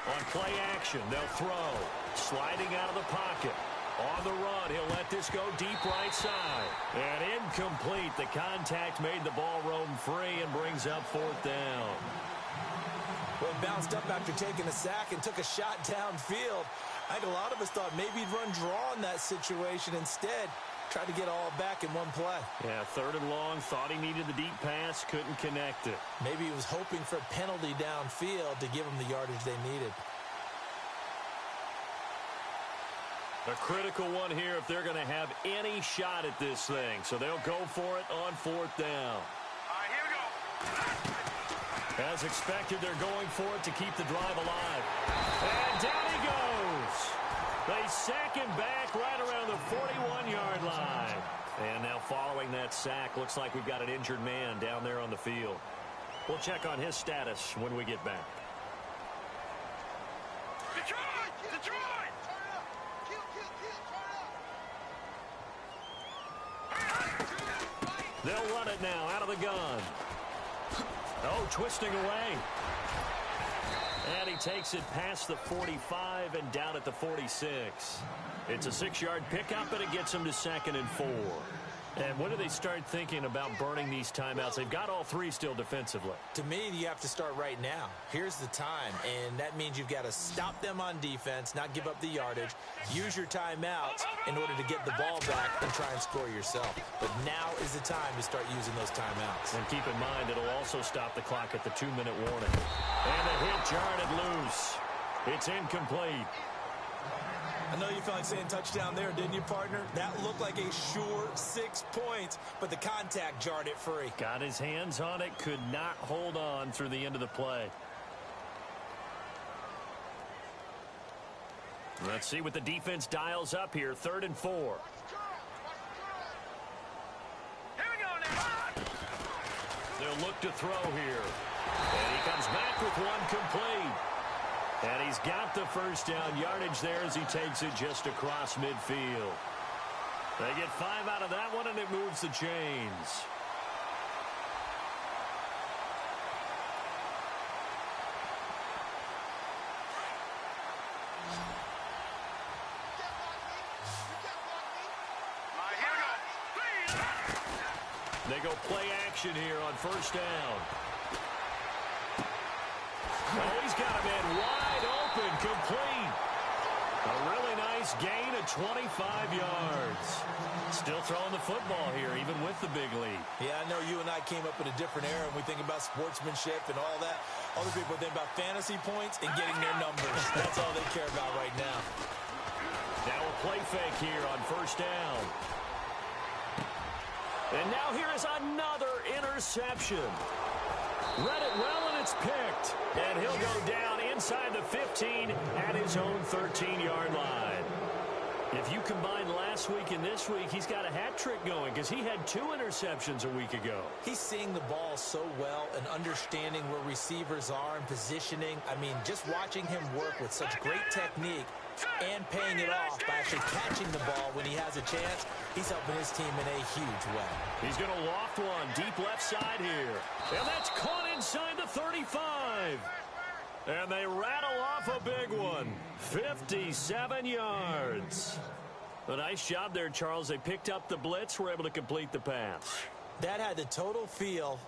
On play action, they'll throw. Sliding out of the pocket. On the run, he'll let this go deep right side. And incomplete. The contact made the ball roam free and brings up 4th down. Well, he bounced up after taking a sack and took a shot downfield. I think a lot of us thought maybe he'd run draw in that situation. Instead, tried to get all back in one play. Yeah, 3rd and long. Thought he needed the deep pass. Couldn't connect it. Maybe he was hoping for a penalty downfield to give him the yardage they needed. A critical one here if they're going to have any shot at this thing. So they'll go for it on 4th down. All right, here we go. As expected, they're going for it to keep the drive alive. And down he goes. They sack him back right around the 41-yard line. And now following that sack, looks like we've got an injured man down there on the field. We'll check on his status when we get back. Detroit! Detroit! They'll run it now out of the gun. Oh, twisting away. And he takes it past the 45 and down at the 46. It's a 6-yard pickup, and it gets him to 2nd and 4. And when do they start thinking about burning these timeouts? They've got all 3 still defensively. To me, you have to start right now. Here's the time, and that means you've got to stop them on defense, not give up the yardage, use your timeouts in order to get the ball back and try and score yourself. But now is the time to start using those timeouts. And keep in mind, it'll also stop the clock at the 2-minute warning. And the hit jarred it loose. It's incomplete. I know you felt like saying touchdown there, didn't you, partner? That looked like a sure 6 points, but the contact jarred it free. Got his hands on it, could not hold on through the end of the play. Let's see what the defense dials up here. 3rd and 4. Here we go now. They'll look to throw here. And he comes back with one complete. And he's got the first down yardage there as he takes it just across midfield. They get 5 out of that one, and it moves the chains. They go play action here on first down. Oh, he's got a man wide open, complete. A really nice gain of 25 yards. Still throwing the football here, even with the big lead. Yeah, I know you and I came up in a different era, and we think about sportsmanship and all that. Other people think about fantasy points and getting their numbers. That's all they care about right now. Now a play fake here on first down. And now here is another interception. Read it well, and it's picked. And he'll go down inside the 15 at his own 13-yard line. If you combine last week and this week, he's got a hat trick going because he had 2 interceptions a week ago. He's seeing the ball so well and understanding where receivers are and positioning. I mean, just watching him work with such great technique and paying it off by actually catching the ball when he has a chance, he's helping his team in a huge way. He's going to loft one deep left side here. And that's caught inside the 35. And they rattle off a big one. 57 yards. A nice job there, Charles. They picked up the blitz, were able to complete the pass. That had the total feel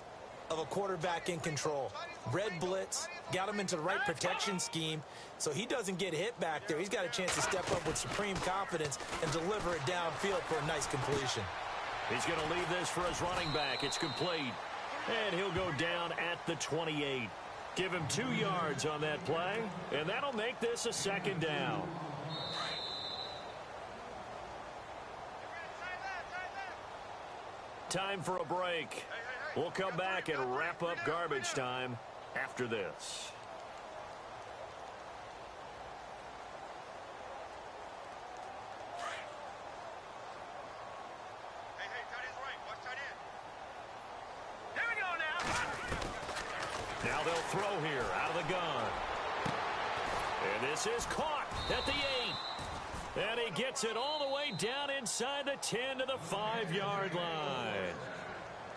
of a quarterback in control. Red blitz, got him into the right protection scheme, so he doesn't get hit back there. He's got a chance to step up with supreme confidence and deliver it downfield for a nice completion. He's going to leave this for his running back. It's complete. And he'll go down at the 28. Give him 2 yards on that play, and that'll make this a second down. Time for a break. We'll come back and wrap up garbage time after this. Now they'll throw here out of the gun. And this is caught at the 8. And he gets it all the way down inside the 10 to the 5-yard line.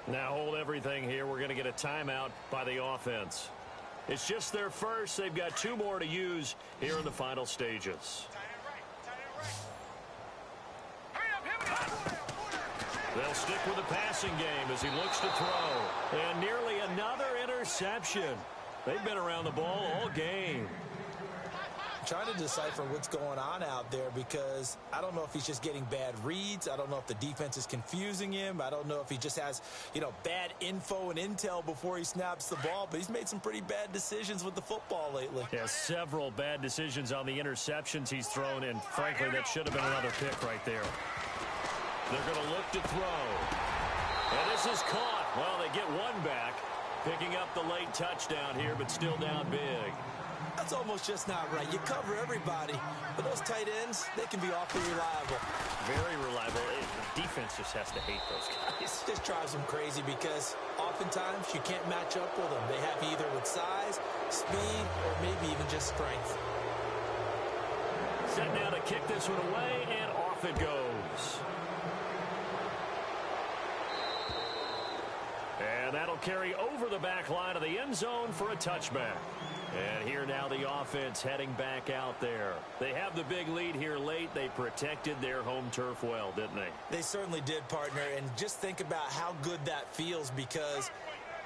Now hold everything here. We're going to get a timeout by the offense. It's just their first. They've got 2 more to use here in the final stages. They'll stick with the passing game as he looks to throw. And nearly another interception. They've been around the ball all game. I'm trying to decipher what's going on out there because I don't know if he's just getting bad reads. I don't know if the defense is confusing him. I don't know if he just has, bad info and intel before he snaps the ball. But he's made some pretty bad decisions with the football lately. Yeah, several bad decisions on the interceptions he's thrown. And frankly, that should have been another pick right there. They're going to look to throw. And this is caught. Well, they get one back, picking up the late touchdown here, but still down big. That's almost just not right. You cover everybody, but those tight ends, they can be awfully reliable. Very reliable. The defense just has to hate those guys. It just drives them crazy because oftentimes you can't match up with them. They have you either with size, speed, or maybe even just strength. Set now to kick this one away, and off it goes. And that'll carry over the back line of the end zone for a touchback. And here now the offense heading back out there. They have the big lead here late. They protected their home turf well, didn't they? They certainly did, partner. And just think about how good that feels because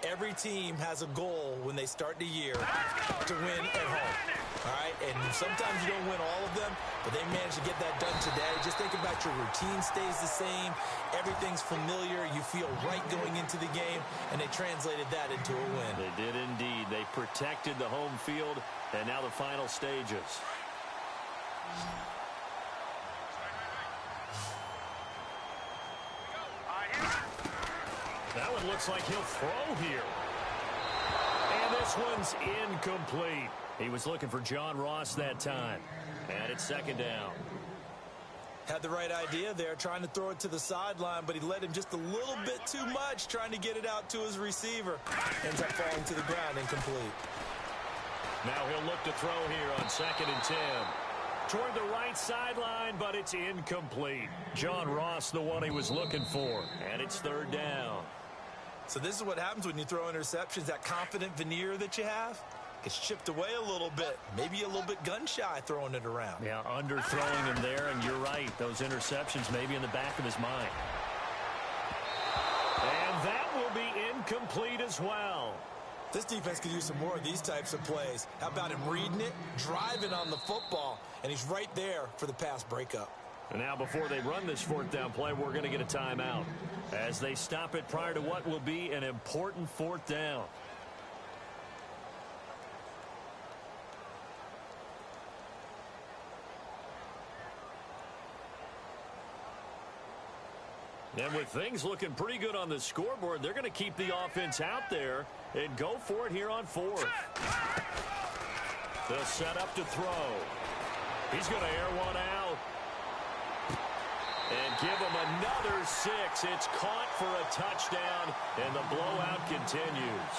every team has a goal when they start the year to win at home. All right, and sometimes you don't win all of them, but they managed to get that done today. Just think about your routine stays the same. Everything's familiar. You feel right going into the game, and they translated that into a win. They did indeed. They protected the home field, and now the final stages. That one looks like he'll throw here. And this one's incomplete. He was looking for John Ross that time. And it's second down. Had the right idea there, trying to throw it to the sideline, but he led him just a little bit too much, trying to get it out to his receiver. Ends up falling to the ground, incomplete. Now he'll look to throw here on 2nd and 10. Toward the right sideline, but it's incomplete. John Ross, the one he was looking for, and it's 3rd down. So this is what happens when you throw interceptions. That confident veneer that you have gets chipped away a little bit. Maybe a little bit gun-shy throwing it around. Yeah, underthrowing him there, and you're right. Those interceptions maybe in the back of his mind. And that will be incomplete as well. This defense could use some more of these types of plays. How about him reading it, driving on the football, and he's right there for the pass breakup. And now before they run this 4th down play, we're going to get a timeout as they stop it prior to what will be an important 4th down. And with things looking pretty good on the scoreboard, they're going to keep the offense out there and go for it here on 4th. They'll set up to throw. He's going to air one out. And give him another 6. It's caught for a touchdown, and the blowout continues.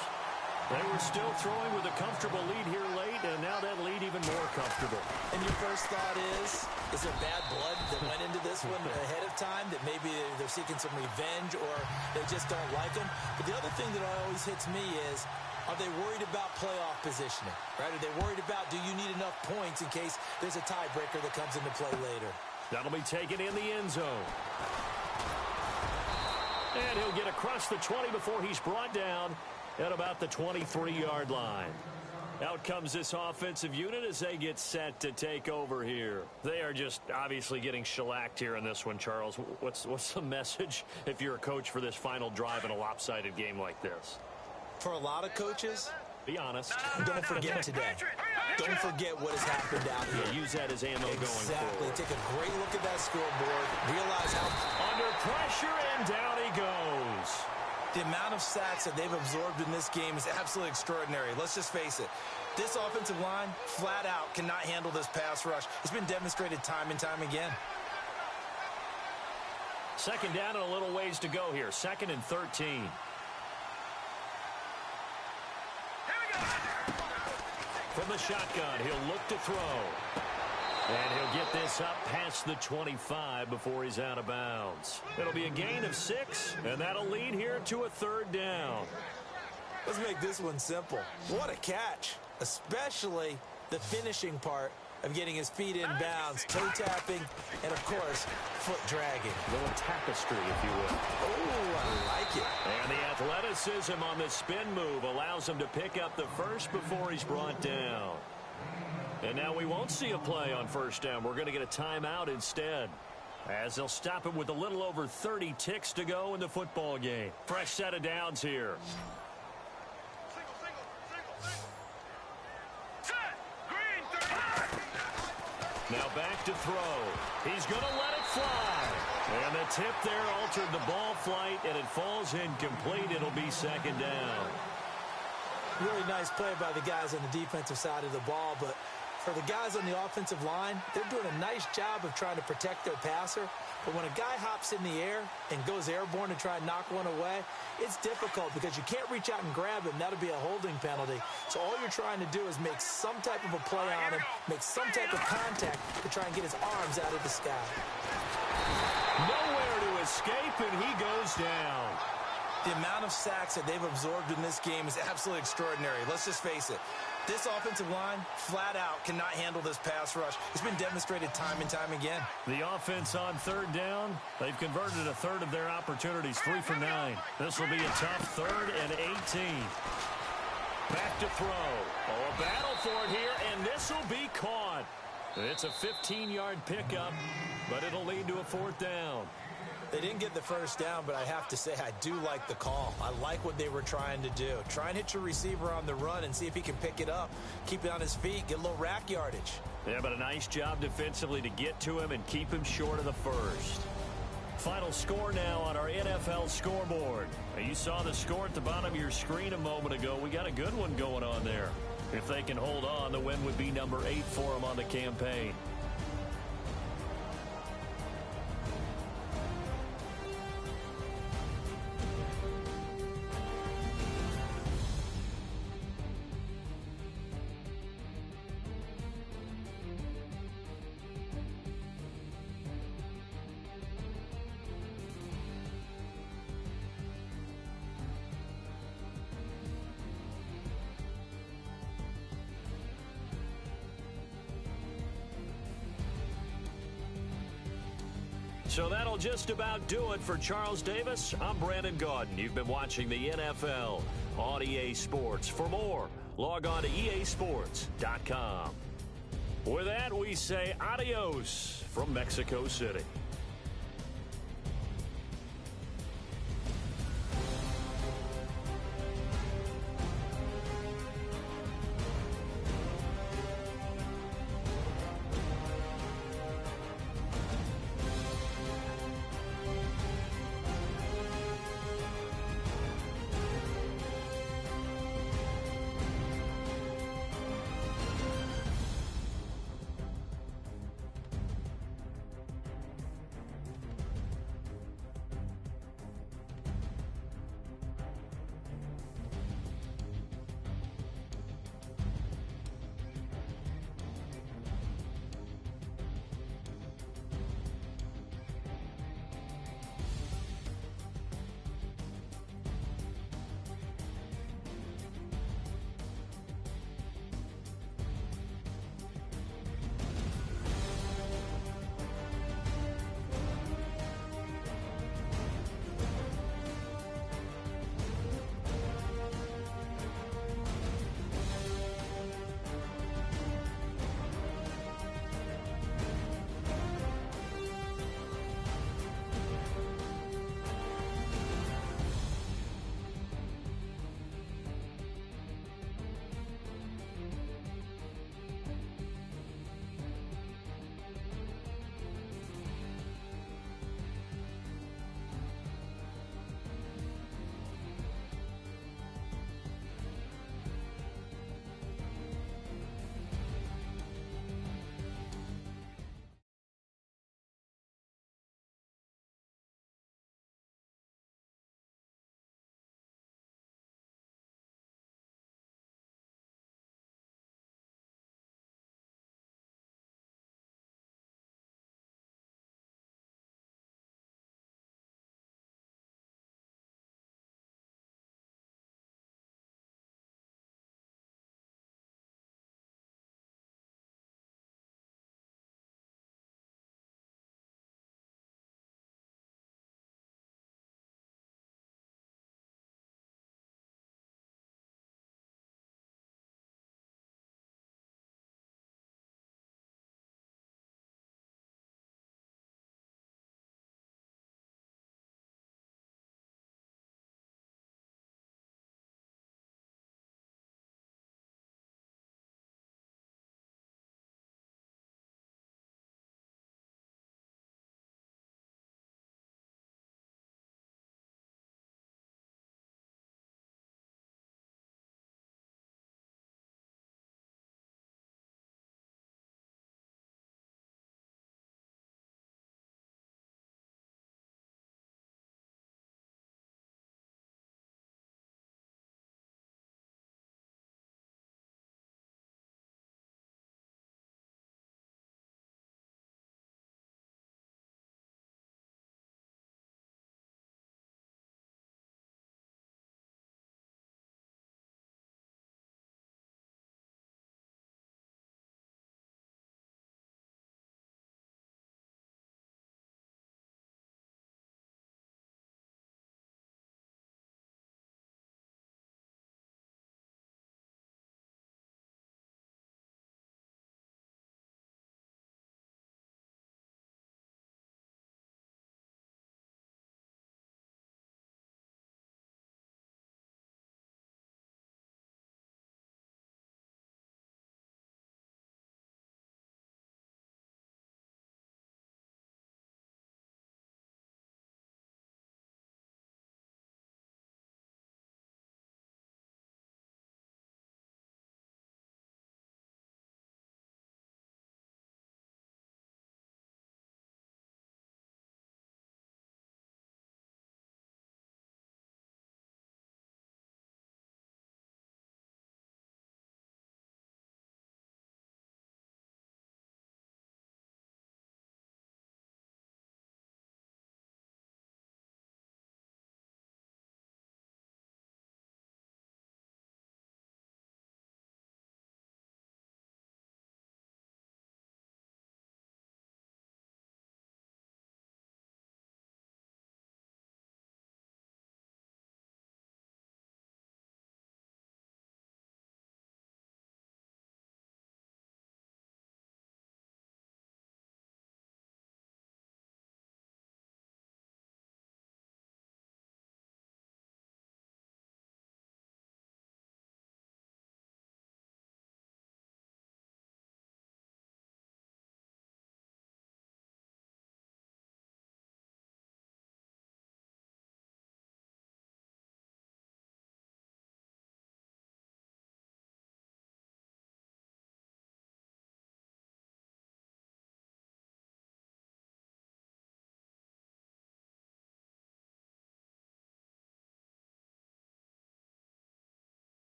They were still throwing with a comfortable lead here late, and now that lead even more comfortable. And your first thought is there bad blood that went into this one ahead of time, that maybe they're seeking some revenge or they just don't like him? But the other thing that always hits me is, are they worried about playoff positioning, right? Are they worried about, do you need enough points in case there's a tiebreaker that comes into play later? That'll be taken in the end zone. And he'll get across the 20 before he's brought down at about the 23-yard line. Out comes this offensive unit as they get set to take over here. They are just obviously getting shellacked here in this one, Charles. What's the message if you're a coach for this final drive in a lopsided game like this? For a lot of coaches, be honest. Don't forget today. Don't forget what has happened out here. Yeah, use that as ammo going forward. Exactly. Take a great look at that scoreboard. Realize how under pressure, and down he goes. The amount of sacks that they've absorbed in this game is absolutely extraordinary. Let's just face it. This offensive line, flat out, cannot handle this pass rush. It's been demonstrated time and time again. 2nd down and a little ways to go here. 2nd and 13. From the shotgun, he'll look to throw. And he'll get this up past the 25 before he's out of bounds. It'll be a gain of 6, and that'll lead here to a 3rd down. Let's make this one simple. What a catch, especially the finishing part of getting his feet in bounds, toe tapping, and, of course, foot dragging. A little tapestry, if you will. Oh, I like it. And the athleticism on the spin move allows him to pick up the first before he's brought down. And now we won't see a play on 1st down. We're going to get a timeout instead, as they'll stop it with a little over 30 ticks to go in the football game. Fresh set of downs here. Now back to throw. He's going to let it fly. And the tip there altered the ball flight, and it falls incomplete. It'll be 2nd down. Really nice play by the guys on the defensive side of the ball, but for the guys on the offensive line, they're doing a nice job of trying to protect their passer. But when a guy hops in the air and goes airborne to try and knock one away, it's difficult because you can't reach out and grab him. That'll be a holding penalty. So all you're trying to do is make some type of a play on him, make some type of contact to try and get his arms out of the sky. Nowhere to escape, and he goes down. The amount of sacks that they've absorbed in this game is absolutely extraordinary. Let's just face it. This offensive line, flat out, cannot handle this pass rush. It's been demonstrated time and time again. The offense on 3rd down, they've converted a 1/3 of their opportunities, 3 for 9. This will be a tough 3rd and 18. Back to throw. Oh, a battle for it here, and this will be caught. It's a 15-yard pickup, but it'll lead to a 4th down. They didn't get the 1st down, but I have to say I do like the call. I like what they were trying to do. Try and hit your receiver on the run and see if he can pick it up. Keep it on his feet, get a little rack yardage. Yeah, but a nice job defensively to get to him and keep him short of the 1st. Final score now on our NFL scoreboard. Now, you saw the score at the bottom of your screen a moment ago. We got a good one going on there. If they can hold on, the win would be number 8 for them on the campaign. So that'll just about do it for Charles Davis. I'm Brandon Gaudin. You've been watching the NFL on EA Sports. For more, log on to easports.com. With that, we say adios from Mexico City.